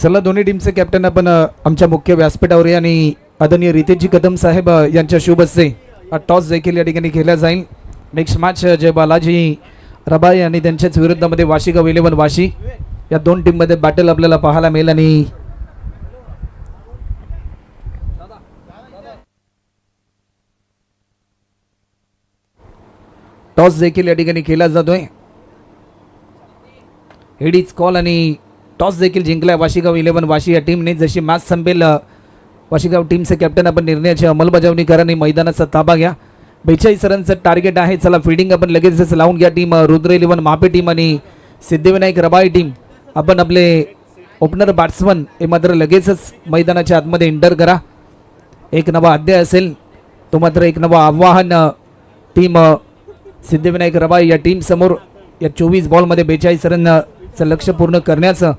चला दोन्ही टीमचे कॅप्टन आपण आमच्या मुख्य व्यासपीठावर या आणि आदरणीय रितेशजी कदम साहेब यांच्या शुभ हस्ते टॉस देखील या ठिकाणी खेळला जाईल. नेक्स्ट मॅच जय बालाजी रबाळे आणि त्यांच्याच विरुद्धमध्ये वाशीगाव 11 वाशी या दोन टीममध्ये बॅटल आपल्याला पाहायला मिळेल. आणि टॉस देखील या ठिकाणी खेळला जातोय. हेडीज कॉल आणि टॉस देखील जिंकलाय वाशीगाव 11 वाशी या टीमने. जशी मॅच संपेल वाशीगाव टीमचे कॅप्टन आपण निर्णयाची अंमलबजावणी करा आणि मैदानाचा ताबा घ्या. 42 रनचं टार्गेट आहे. चला फिल्डिंग आपण लगेचच लावून घ्या. टीम रुद्र 11 महापे टीम आणि सिद्धिविनायक रबाळे टीम आपण आपले ओपनर बॅट्समन हे मात्र लगेचच मैदानाच्या आतमध्ये एंटर करा. एक नवा अध्याय असेल तो मात्र एक नवा आव्हान टीम सिद्धिविनायक रबाळे या टीम समोर या 24 बॉलमध्ये 42 रनचं लक्ष्य पूर्ण करण्याचं.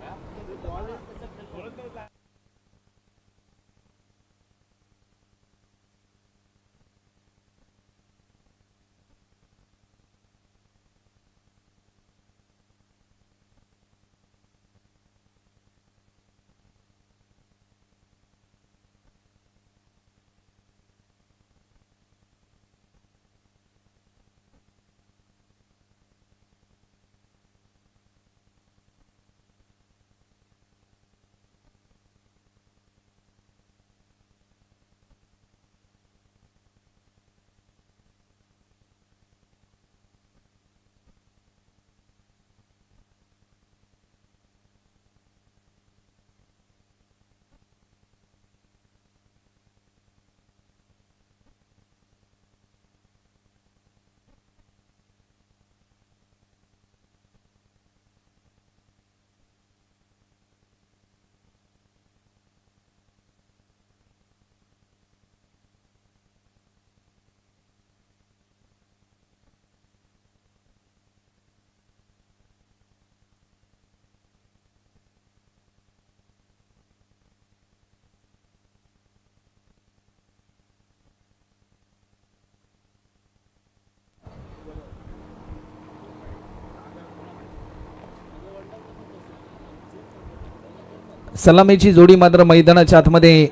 सलामीची जोडी मात्र मैदानाच्या आतमध्ये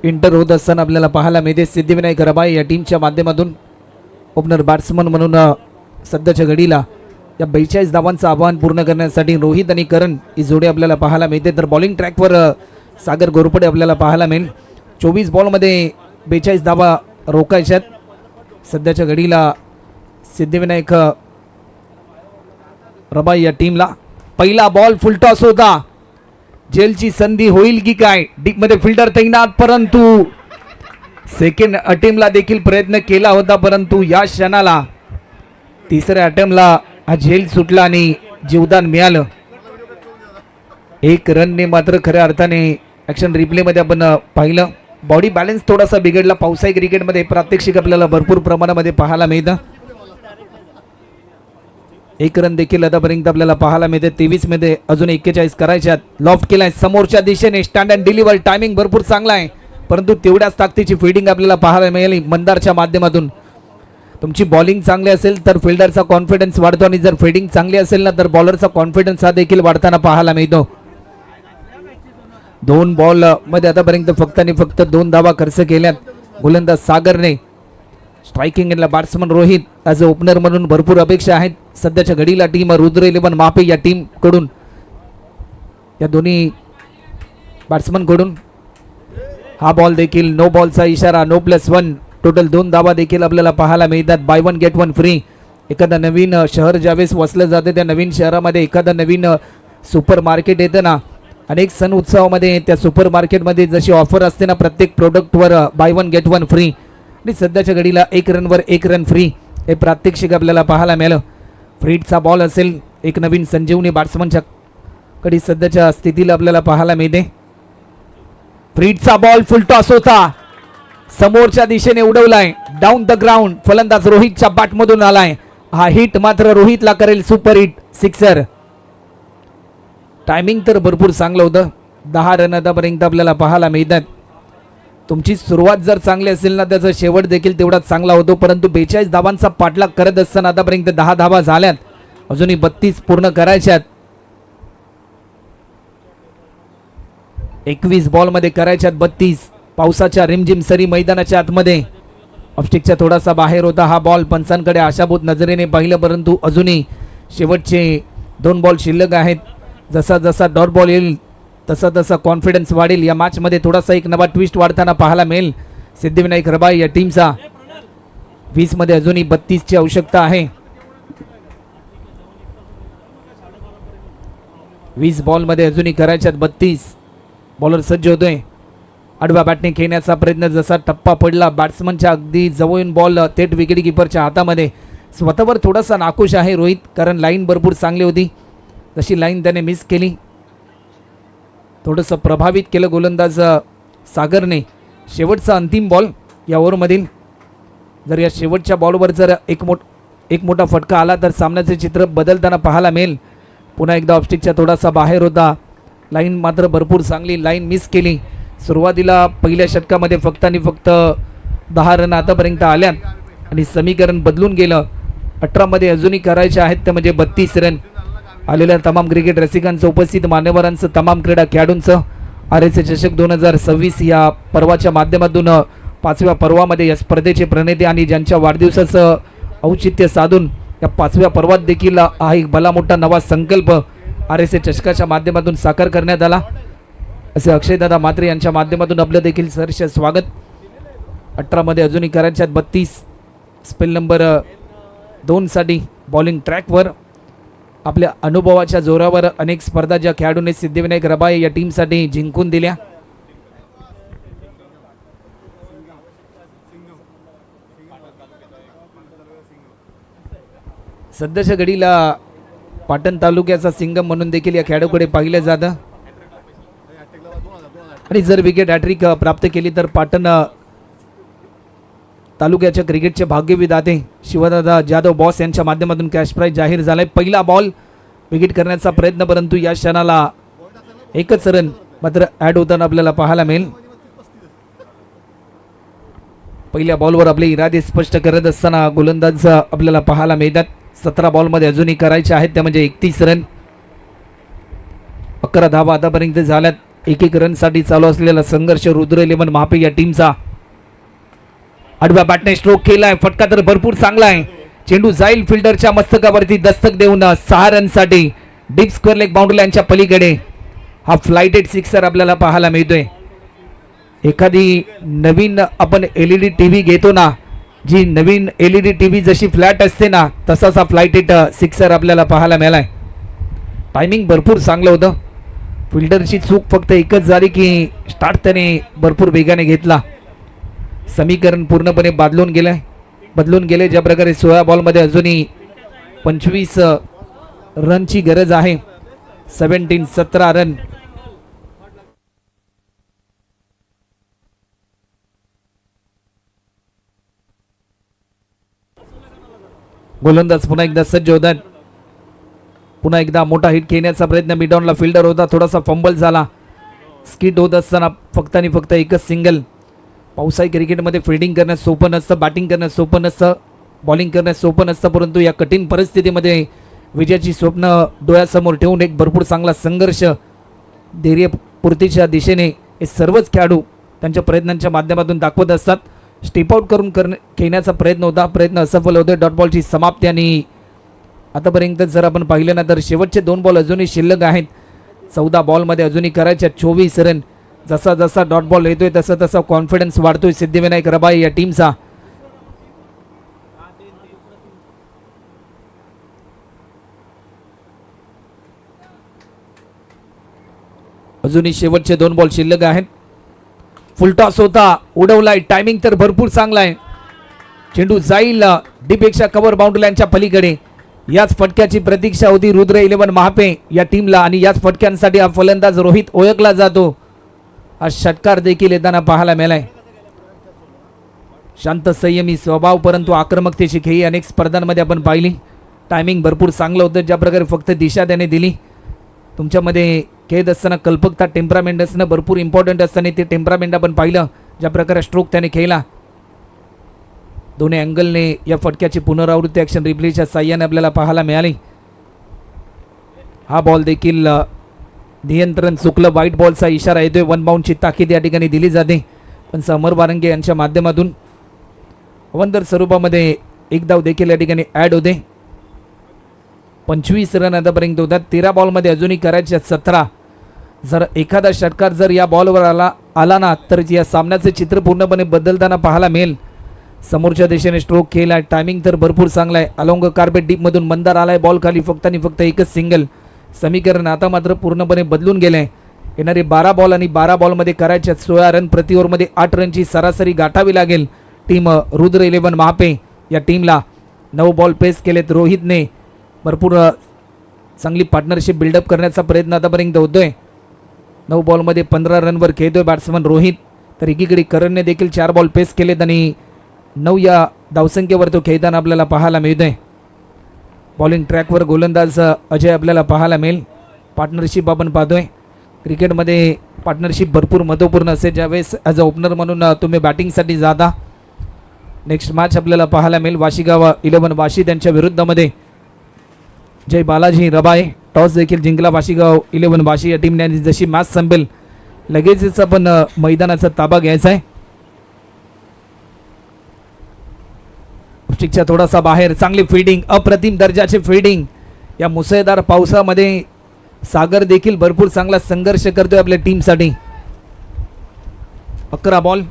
इंटर होत असताना आपल्याला पाहायला मिळते. सिद्धिविनायक रबाई या टीमच्या माध्यमातून ओपनर बॅट्समन म्हणून सध्याच्या घडीला या 42 धावांचं आव्हान पूर्ण करण्यासाठी रोहित आणि करण ही जोडी आपल्याला पाहायला मिळते. तर बॉलिंग ट्रॅकवर सागर घोरपडे आपल्याला पाहायला मिळेल. 24 बॉलमध्ये 42 धावा रोखायच्यात. सध्याच्या घडीला सिद्धिविनायक रबाई या टीमला. पहिला बॉल फुलटॉस होता. जेलची संधी होईल की काय. डीपमध्ये फिल्डर तैनात, परंतु सेकंड अटेम्प्टला देखील प्रयत्न केला होता, परंतु या क्षणाला तिसऱ्या अटेम्प्टला हा झेल सुटला आणि जीवदान मिळालं. एक रनने मात्र खऱ्या अर्थाने ॲक्शन रिप्लेमध्ये आपण पाहिलं. बॉडी बॅलन्स थोडासा बिघडला. पावसाळी क्रिकेटमध्ये प्रात्यक्षिक आपल्याला भरपूर प्रमाणामध्ये पाहायला मिळतं. एक रन देखील आतापर्यंत आपल्याला पाहायला मिळते. 23 मध्ये अजून 41 करायच्यात. लॉफ्ट केलाय समोरच्या दिशेने. Stand and deliver. टायमिंग भरपूर चांगला आहे, परंतु तेवढ्याच ताकदीची फिल्डिंग आपल्याला पाहायला मिळाली मंदारच्या माध्यमातून. तुमची बॉलिंग चांगली असेल तर फिल्डरचा कॉन्फिडन्स वाढतो, आणि जर फिल्डिंग चांगली असेल ना तर बॉलरचा कॉन्फिडन्स हा देखील वाढताना पाहायला मिळतो. 2 बॉल मध्ये आतापर्यंत फक्त आणि फक्त 2 धावा खर्च केल्यात गोलंदाज सागरने. स्ट्रायकिंग एंडला batsman Rohit as a opener म्हणून भरपूर अपेक्षा आहेत सध्याच्या घडीला टीम रुद्र 11 मापे या टीम कडून. या दोन्ही बॅट्समन कडून हा बॉल देखील नो बॉलचा इशारा. नो +1. टोटल 2 धावा देखील आपल्याला पाहायला मिळतात. Buy 1 get 1 free. एखादा नवीन शहर ज्यावेळेस वसलं जाते त्या नवीन शहरामध्ये एखादा नवीन सुपर मार्केट येतं ना. अनेक सण उत्सवामध्ये त्या सुपर मार्केटमध्ये जशी ऑफर असते ना प्रत्येक प्रोडक्टवर बाय 1 गेट 1 फ्री, आणि सध्याच्या घडीला 1 रनवर 1 रन फ्री हे प्रात्यक्षिक आपल्याला पाहायला मिळालं. फ्रीडचा बॉल असेल. एक नवीन संजीवनी बॅट्समनच्या कडे सध्याच्या स्थितीला आपल्याला पाहायला मिळते. फ्रीडचा बॉल फुलटॉस होता. समोरच्या दिशेने उडवलाय डाऊन द ग्राउंड. फलंदाज रोहितच्या बॅटमधून आलाय. हा हिट मात्र रोहितला करेल सुपर हिट सिक्सर. टायमिंग तर भरपूर चांगलं होतं. 10 रन आतापर्यंत आपल्याला पाहायला मिळतात. तुमची सुरुवात जर चांगली असेल ना त्याचा शेवट देखील तेवढाच चांगला होतो, परंतु 42 धावांचा पाठलाग करत असताना आतापर्यंत 10 धावा झाल्यात. अजूनही 32 पूर्ण करायच्यात. 21 बॉलमध्ये करायच्यात 32. पावसाच्या रिमझिम सरी मैदानाच्या आतमध्ये. ऑफस्टिकच्या थोडासा बाहेर होता हा बॉल. पंचांकडे आशाभूत नजरेने पाहिलं, परंतु अजूनही शेवटचे 2 बॉल शिल्लक आहेत. जसा जसा डॉट बॉल येईल तसा तसा कॉन्फिडन्स वाढेल. या मॅचमध्ये थोडासा एक नवा ट्विस्ट वाढताना पाहायला मिळेल सिद्धिविनायक रबाई या टीमचा. 20 मध्ये अजूनही 32 ची आवश्यकता आहे. 20 बॉलमध्ये अजूनही करायच्यात 32. बॉलर सज्ज होतोय. आडव्या बॅटने खेळण्याचा प्रयत्न. जसा टप्पा पडला बॅट्समनच्या अगदी जवळून बॉल थेट विकेट किपरच्या हातामध्ये. स्वतःवर थोडासा नाखुश आहे रोहित, कारण लाईन भरपूर चांगली होती. जशी लाईन त्याने मिस केली. थोडंसं प्रभावित केलं गोलंदाज सागरने. शेवटचा अंतिम बॉल या ओव्हरमधील. जर या शेवटच्या बॉलवर जर एक मोठा फटका आला तर सामन्याचे चित्र बदलताना पाहायला मिळेल. पुन्हा एकदा ऑफस्टिकच्या थोडासा बाहेर होता. लाईन मात्र भरपूर चांगली. लाईन मिस केली. सुरुवातीला पहिल्या षटकामध्ये फक्त आणि फक्त 10 रन आतापर्यंत आल्यात आणि समीकरण बदलून गेलं. 18 मध्ये अजूनही करायचे आहेत ते म्हणजे 32 रन. आलेल्या तमाम क्रिकेट रसिकांचं, उपस्थित मान्यवरांचं, तमाम क्रीडा खेळाडूंचं RSA चषक 2026 या पर्वाच्या माध्यमातून 5व्या पर्वामध्ये या स्पर्धेचे प्रणेते आणि ज्यांच्या वाढदिवसाचं औचित्य साधून या 5व्या पर्वात देखील हा एक भला मोठा नवा संकल्प RSA चषकाच्या माध्यमातून साकार करण्यात आला. असे अक्षयदादा म्हात्रे यांच्या माध्यमातून आपलं देखील सहर्ष स्वागत. 18 मध्ये अजूनही करायच्यात 32. स्पेल नंबर 2 साठी बॉलिंग ट्रॅकवर आपल्या अनुभवाच्या जोरावर अनेक स्पर्धा ज्या खेळाडूंनी सिद्धिविनायक रबाई या टीमसाठी जिंकून दिल्या. सध्याच्या घडीला पाटण तालुक्याचा सिंगम म्हणून देखील या खेळाडूकडे पाहिलं जातं. आणि जर विकेट हॅट्रिक प्राप्त केली तर पाटण तालुक्याच्या क्रिकेटचे भाग्यविधाते शिवदादा जाधव बॉस यांच्या माध्यमातून कॅश प्राइज जाहीर झालाय. पहिला बॉल विकेट करण्याचा प्रयत्न, परंतु या क्षणाला एकच रन मात्र ॲड होताना आपल्याला पाहायला मिळेल. पहिल्या बॉलवर आपले इरादे स्पष्ट करत असताना गोलंदाज आपल्याला पाहायला मिळतात. 17 बॉलमध्ये अजूनही करायचे आहेत ते म्हणजे 31 रन. 11 धावा आतापर्यंत झाल्यात. एक एक रनसाठी चालू असलेला संघर्ष रुद्र 11 महापे या टीमचा. आडव्या बॅटने स्ट्रोक केलाय, फटका तर भरपूर चांगला आहे. चेंडू जाईल फिल्डरच्या मस्तकावरती दस्तक देऊन 6 रनसाठी डीप स्क्वेअर लेग बाउंड्री लाईनच्या पलीकडे. हा फ्लाइटेड सिक्सर आपल्याला पाहायला मिळतोय. एखादी नवीन आपण LED टीव्ही घेतो ना, जी नवीन LED टीव्ही जशी फ्लॅट असते ना, तसाच हा फ्लाइटेड सिक्सर आपल्याला पाहायला मिळालाय. टायमिंग भरपूर चांगलं होतं. फिल्डरची चूक फक्त एकच झाली की स्टार्ट त्याने भरपूर वेगाने घेतला. समीकरण पूर्णपणे बदलून गेले. ज्या प्रकारे 16 बॉलमध्ये अजूनही 25 रनची गरज आहे. 17 रन. गोलंदाज पुन्हा एकदा सज्ज होतात. पुन्हा एकदा मोठा हिट घेण्याचा प्रयत्न. मिडॉनला फिल्डर होता, थोडासा फंबल झाला. स्किट होत असताना फक्त आणि फक्त एकच सिंगल. पावसाळी क्रिकेटमध्ये फिल्डिंग करणं सोपं नसतं, बॅटिंग करणं सोपं नसतं, बॉलिंग करणं सोपं नसतं. परंतु या कठीण परिस्थितीमध्ये विजयाची स्वप्न डोळ्यासमोर ठेवून एक भरपूर चांगला संघर्ष धैर्यपूर्तीच्या दिशेने हे सर्वच खेळाडू त्यांच्या प्रयत्नांच्या माध्यमातून दाखवत असतात. स्टेप आउट करून खेळण्याचा प्रयत्न होता, प्रयत्न असफल होते. डॉट बॉलची समाप्ती. आणि आतापर्यंत जर आपण पाहिलं ना, तर शेवटचे 2 बॉल अजूनही शिल्लक आहेत. 14 बॉलमध्ये अजूनही करायच्या 24 रन. जसा जसा डॉट बॉल येतोय तसा तसा कॉन्फिडन्स वाढतोय सिद्धिविनायक रबाळे या टीमचा. अजूनही शेवटचे 2 बॉल शिल्लक आहेत. फुलटॉस होता, उडवलाय. टायमिंग तर भरपूर चांगला आहे. चेंडू जाईल डीपेक्षा कव्हर बाउंड्री लाईनच्या पलीकडे. याच फटक्याची प्रतीक्षा होती रुद्र 11 महापे या टीमला. आणि याच फटक्यांसाठी हा फलंदाज रोहित ओळखला जातो. हा षटकार देखील येताना पाहायला मिळालाय. शांत संयमी स्वभाव, परंतु आक्रमकतेची खेळी अनेक स्पर्धांमध्ये आपण पाहिली. टायमिंग भरपूर चांगलं होतं. ज्या प्रकारे फक्त दिशा त्याने दिली. तुमच्यामध्ये खेळत असताना कल्पकता, टेम्परामेंट असणं भरपूर इम्पॉर्टंट असताना ते टेम्परामेंट आपण पाहिलं. ज्या प्रकारे स्ट्रोक त्याने खेळला. दोन्ही अँगलने या फटक्याची पुनरावृत्ती ॲक्शन रिप्लेच्या साह्याने आपल्याला पाहायला मिळाली. हा बॉल देखील नियंत्रण चुकलं. व्हाईट बॉलचा इशारा येतोय. 1 बाउंडची ताकीद या ठिकाणी दिली जाते. पण समर बारंगे यांच्या माध्यमातून अवंतर स्वरूपामध्ये एक धाव देखील या ठिकाणी ॲड होते. 25 रन आतापर्यंत होतात. 13 बॉलमध्ये अजूनही करायचे 17. जर एखादा षटकार जर या बॉलवर आला ना, तर या सामन्याचे चित्र पूर्णपणे बदलताना पाहायला मिळेल. समोरच्या दिशेने स्ट्रोक केला. टायमिंग तर भरपूर चांगला आहे. अलोंग कार्पेट डीपमधून मंदार आलाय. बॉल खाली फक्त आणि फक्त एकच सिंगल. समीकरण आता मात्र पूर्णपणे बदलून गेले. येणारे 12 बॉल आणि 12 बॉलमध्ये करायच्या 16 रन. प्रति ओव्हरमध्ये 8 रनची सरासरी गाठावी लागेल टीम रुद्र 11 महापे या टीमला. 9 बॉल पेस केलेत रोहितने. भरपूर चांगली पार्टनरशिप बिल्डअप करण्याचा प्रयत्न आतापर्यंत होतोय. 9 बॉलमध्ये 15 रनवर खेळतोय बॅट्समन रोहित. तर एकीकडे करणने देखील 4 बॉल पेस केलेत आणि 9 या धावसंख्येवर तो खेळताना आपल्याला पाहायला मिळतोय. बॉलिंग ट्रॅकवर गोलंदाज अजय आपल्याला पाहायला मिळेल. पार्टनरशिप आपण पाहतोय. क्रिकेटमध्ये पार्टनरशिप भरपूर महत्त्वपूर्ण असते. ज्यावेळेस ॲज अ ओपनर म्हणून तुम्ही बॅटिंगसाठी जाता. नेक्स्ट मॅच आपल्याला पाहायला मिळेल वाशीगाव 11 वाशी त्यांच्या विरुद्धमध्ये. जय बालाजी रबाळे टॉस देखील जिंकला वाशीगाव 11 वाशी या टीमने. जशी मॅच संपेल लगेचच आपण मैदानाचा ताबा घ्यायचा आहे. च्या थोडासा बाहेर. चांगली फिल्डिंग, अप्रतिम दर्जाचे फिल्डिंग. या मुसळधार पावसामध्ये सागर देखील भरपूर चांगला संघर्ष करतोय आपल्या टीमसाठी. 11 बॉल.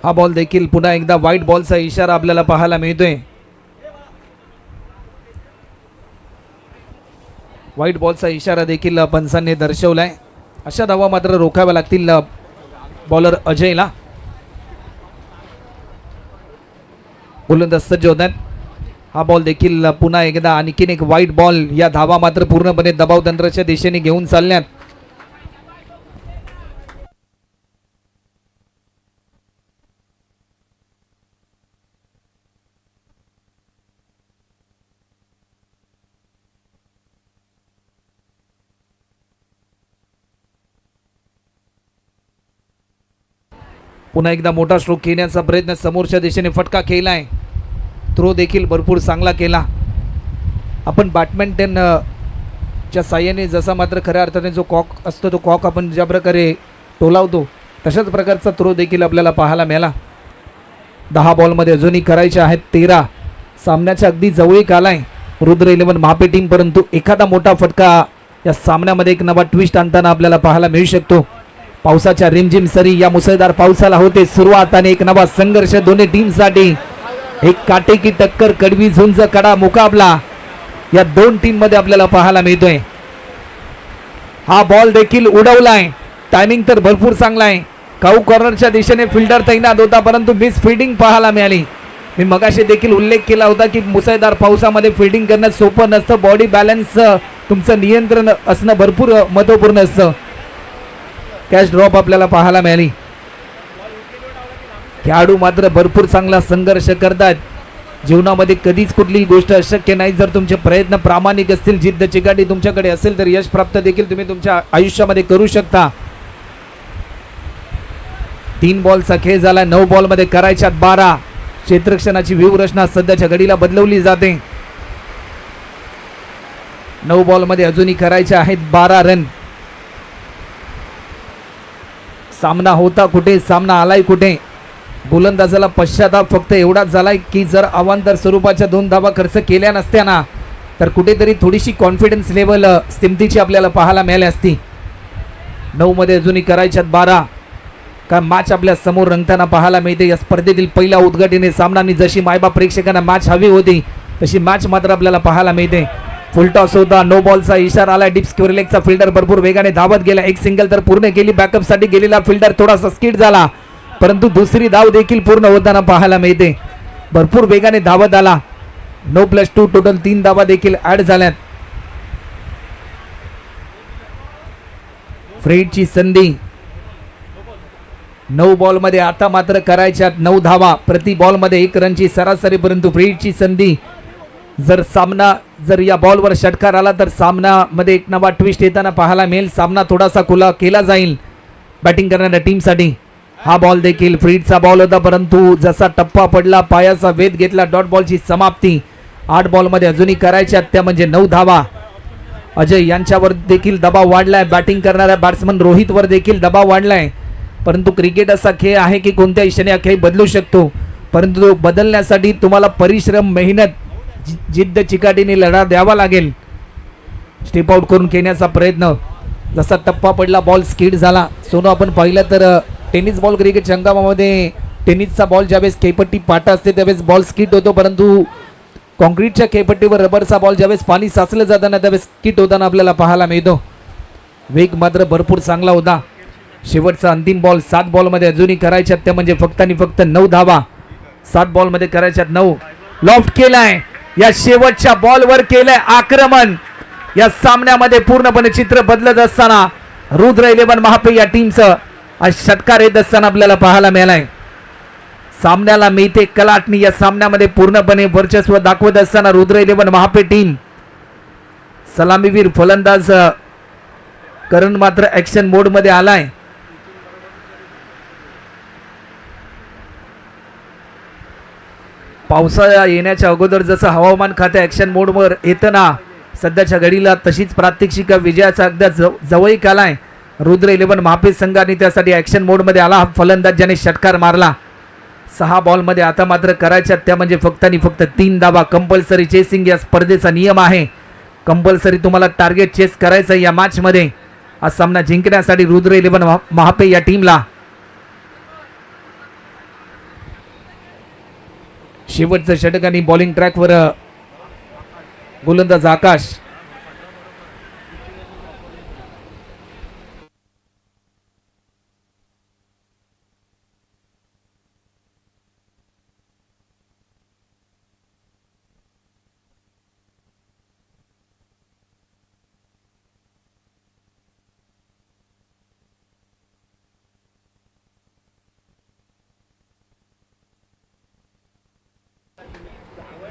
हा बॉल देखील पुन्हा एकदा व्हाईट बॉलचा इशारा आपल्याला पाहायला मिळतोय. व्हाईट बॉलचा इशारा देखील पंचांनी दर्शवलाय. अशा धावा मात्र रोखाव्या लागतील बॉलर अजयला. गोलंदाज सज्ज होतात. हा बॉल देखील पुन्हा एकदा आणखीन एक व्हाईट बॉल. या धावा मात्र पूर्णपणे दबाव तंत्राच्या दिशेने घेऊन चालण्यात. पुन्हा एकदा मोठा स्ट्रोक घेण्याचा प्रयत्न, समोरच्या दिशेने फटका केलाय, थ्रो देखील भरपूर चांगला केला. आपण बॅडमिंटन च्या साह्याने जसा मात्र खऱ्या अर्थाने जो कॉक असतो तो कॉक आपण ज्या प्रकारे टोलावतो तशाच प्रकारचा थ्रो देखील आपल्याला पाहायला मिळाला. 10 बॉलमध्ये अजूनही करायचे आहेत 13. सामन्याच्या अगदी जवळीक आलाय रुद्र 11 महापे टीम, परंतु एखादा मोठा फटका या सामन्यामध्ये एक नवा ट्विस्ट आणताना आपल्याला पाहायला मिळू शकतो. पावसाच्या रिमझिम सरी या मुसळधार पावसाला होते सुरुवात आणि एक नवा संघर्ष दोन्ही टीमसाठी. एक काटेकी टक्कर, कडवी झुंज कडा मुकाबला या दोन टीम मध्ये आपल्याला पाहायला मिळतोय. हा बॉल देखील उडवलाय, टायमिंग तर भरपूर चांगला आहे. काऊ कॉर्नरच्या दिशेने फिल्डर तैनात होता परंतु मिस फिल्डिंग पाहायला मिळाली. मी मगाशी देखील उल्लेख केला होता की मुसळधार पावसामध्ये फिल्डिंग करणं सोपं नसतं. बॉडी बॅलन्स तुमचं नियंत्रण असणं भरपूर महत्त्वपूर्ण असतं. कॅच ड्रॉप आपल्याला पाहायला मिळाली. खेळाडू मात्र भरपूर चांगला संघर्ष करतात. जीवनामध्ये कधीच कुठलीही गोष्ट अशक्य नाही. जर तुमचे प्रयत्न प्रामाणिक असतील, जिद्द चिकाटी तुमच्याकडे असेल तर यश प्राप्त देखील तुम्ही तुमच्या आयुष्यामध्ये करू शकता. 3 बॉलचा खेळ झाला. 9 बॉलमध्ये करायच्यात 12. क्षेत्ररक्षणाची व्यूहरचना सध्याच्या घडीला बदलवली जाते. 9 बॉलमध्ये अजूनही करायचे आहेत 12 रन. सामना होता कुठे, सामना आलाय कुठे. गोलंदाजाला पश्चाताप फक्त एवढाच झालाय की जर अवांतर स्वरूपाच्या 2 धावा खर्च केल्या नसत्या ना तर कुठेतरी थोडीशी कॉन्फिडन्स लेवल स्थिमतीची आपल्याला पाहायला मिळाली असती. 9 मध्ये अजूनही करायच्यात 12. का मॅच आपल्या समोर रंगताना पाहायला मिळते. या स्पर्धेतील पहिला उद्घाटनीय सामना आणि जशी मायबाप प्रेक्षकांना मॅच हवी होती तशी मॅच मात्र आपल्याला पाहायला मिळते. फुलटॉस होता, नो बॉलचा इशारा आला. डीप स्क्वेअर लेगचा फिल्डर भरपूर वेगाने धावत गेला. एक सिंगल तर पूर्ण केली. बॅकअपसाठी गेलेला फिल्डर थोडासा स्किड झाला परंतु दुसरी धाव देखील पूर्ण होताना पाहायला मिळते. भरपूर वेगाने धावत आला. 9+2 टोटल 3 धावा देखील ऍड झाल्यात. फ्रेडची संधी 9 बॉलमध्ये आता मात्र करायच्यात 9 धावा. प्रति बॉलमध्ये 1 रनची सरासरी, परंतु फ्रेडची संधी. जर या बॉलवर षटकार आला तर सामनामध्ये एक नवा ट्विस्ट येताना पाहायला मिळेल. सामना थोडासा खुला केला जाईल बॅटिंग करणाऱ्या टीमसाठी. हा बॉल देखील फ्रीडचा बॉल होता परंतु जसा टप्पा पडला, पायाचा वेध घेतला, डॉट बॉलची समाप्ती. 8 बॉलमध्ये अजूनही करायच्यात त्या म्हणजे 9 धावा. अजय यांच्यावर देखील दबाव वाढलाय. बॅटिंग करणाऱ्या बॅट्समन रोहितवर देखील दबाव वाढलाय. परंतु क्रिकेट असा खेळ आहे की कोणत्याही क्षणी हा खेळ बदलू शकतो. परंतु तो बदलण्यासाठी तुम्हाला परिश्रम, मेहनत, जिद्द चिकाटीने लढा द्यावा लागेल. स्टेप आउट करून खेळण्याचा प्रयत्न. जसा टप्पा पडला, बॉल स्किड झाला. सोनो आपण पाहिलं तर टेनिस बॉल क्रिकेट हंगामामध्ये टेनिसचा बॉल ज्यावेळेस खेळपट्टी पाटा असते त्यावेळेस बॉल स्किट होतो, परंतु कॉन्क्रीटच्या खेळपट्टीवर रबरचा बॉल ज्यावेळेस पाणी साचलं जाताना त्यावेळेस स्किट होताना आपल्याला पाहायला मिळतो. वेग मात्र भरपूर चांगला होता. शेवटचा अंतिम बॉल 7 बॉलमध्ये अजूनही करायच्यात त्या म्हणजे फक्त आणि फक्त 9 धावा. 7 बॉलमध्ये करायच्यात 9. लॉफ्ट केलाय. या शेवटच्या बॉलवर केलंय आक्रमण. या सामन्यामध्ये पूर्णपणे चित्र बदलत असताना रुद्र 11 महापे या टीमचं आज षटकार येत असताना आपल्याला पाहायला मिळालाय. सामन्याला मिळते कलाटणी. या सामन्यामध्ये पूर्णपणे वर्चस्व दाखवत असताना रुद्र 11 महापे टीम. सलामीवीर फलंदाज करण मात्र ऍक्शन मोड मध्ये आलाय. पावसाळा येण्याच्या अगोदर जसं हवामान खाते ऍक्शन मोडवर येतं ना सध्याच्या घडीला तशीच प्रात्यक्षिका विजयाचा अगदी जवळीक आलाय. रुद्र 11 महापे संघाने त्यासाठी ऍक्शन मोडमध्ये आला. हा फलंदाज ज्याने षटकार मारला. 6 बॉलमध्ये आता मात्र करायच्यात त्या म्हणजे फक्त आणि फक्त 3 धावा. कंपल्सरी चेसिंग या स्पर्धेचा नियम आहे. कंपल्सरी तुम्हाला टार्गेट चेस करायचं या मॅच मध्ये. हा सामना जिंकण्यासाठी रुद्र 11 महापे या टीमला. शेवटचं षटक आणि बॉलिंग ट्रॅकवर गोलंदाज आकाश.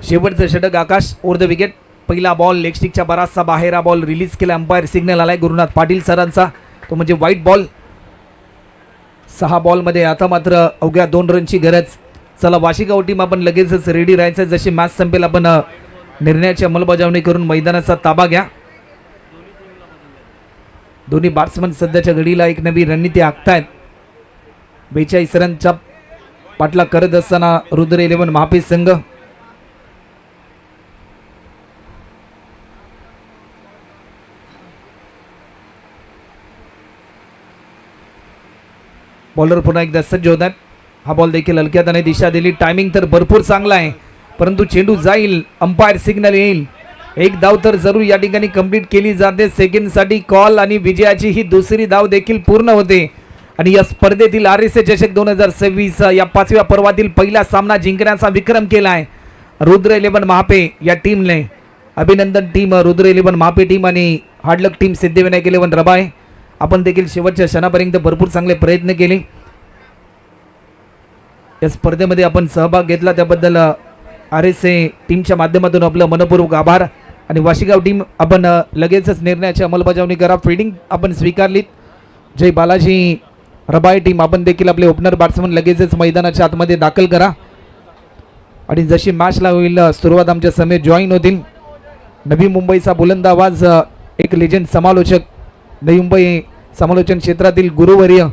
शेवटचं षटक आकाश ओव्हर द विकेट. पहिला बॉल लेग स्टिकच्या बराचसा बाहेर. हा बॉल रिलीज केला. अंपायर सिग्नल आलाय गुरुनाथ पाटील सरांचा, तो म्हणजे वाईट बॉल. 6 बॉलमध्ये आता मात्र अवघ्या 2 रनची गरज. चला वाशिगाव टीम आपण लगेचच रेडी राहायचं. जशी मॅच संपेल आपण निर्णयाची अंमलबजावणी करून मैदानाचा ताबा घ्या. दोन्ही बॅट्समन सध्याच्या घडीला एक नवी रणनीती आखतायत. 42 रनचा पाठलाग करत असताना रुद्र 11 महापी संघ. बॉलर पुन्हा एकदा सज्ज होत आहेत. हा बॉल देखील हलक्या त्याने दिशा दिली. टायमिंग तर भरपूर चांगला आहे, परंतु चेंडू जाईल, अंपायर सिग्नल येईल. एक धाव तर जरूर या ठिकाणी कंप्लीट केली जाते. सेकंडसाठी कॉल आणि विजयाची ही दुसरी धाव देखील पूर्ण होते. आणि या स्पर्धेतील RSA चषक 2026 या 5व्या पर्वातील पहिला सामना जिंकण्याचा विक्रम केला आहे रुद्र 11 महापे या टीमने. अभिनंदन टीम रुद्र 11 महापे टीम आणि हार्डलक टीम सिद्धिविनायक 11 रबाळे. आपण देखील शेवटच्या क्षणापर्यंत भरपूर चांगले प्रयत्न केले. या स्पर्धेमध्ये आपण सहभाग घेतला त्याबद्दल RSA टीमच्या माध्यमातून आपलं मनपूर्वक आभार. आणि वाशिगाव टीम आपण लगेचच निर्णयाची अंमलबजावणी करा. फिल्डिंग आपण स्वीकारलीत. जय बालाजी रबाळे टीम आपण देखील आपले ओपनर बॅट्समन लगेचच मैदानाच्या आतमध्ये दाखल करा. आणि जशी मॅचला होईल सुरुवात आमच्या समेत जॉईन होतील नवी मुंबईचा बुलंद आवाज, एक लेजंड समालोचक, नवी मुंबई समालोचन क्षेत्रातील गुरुवर्य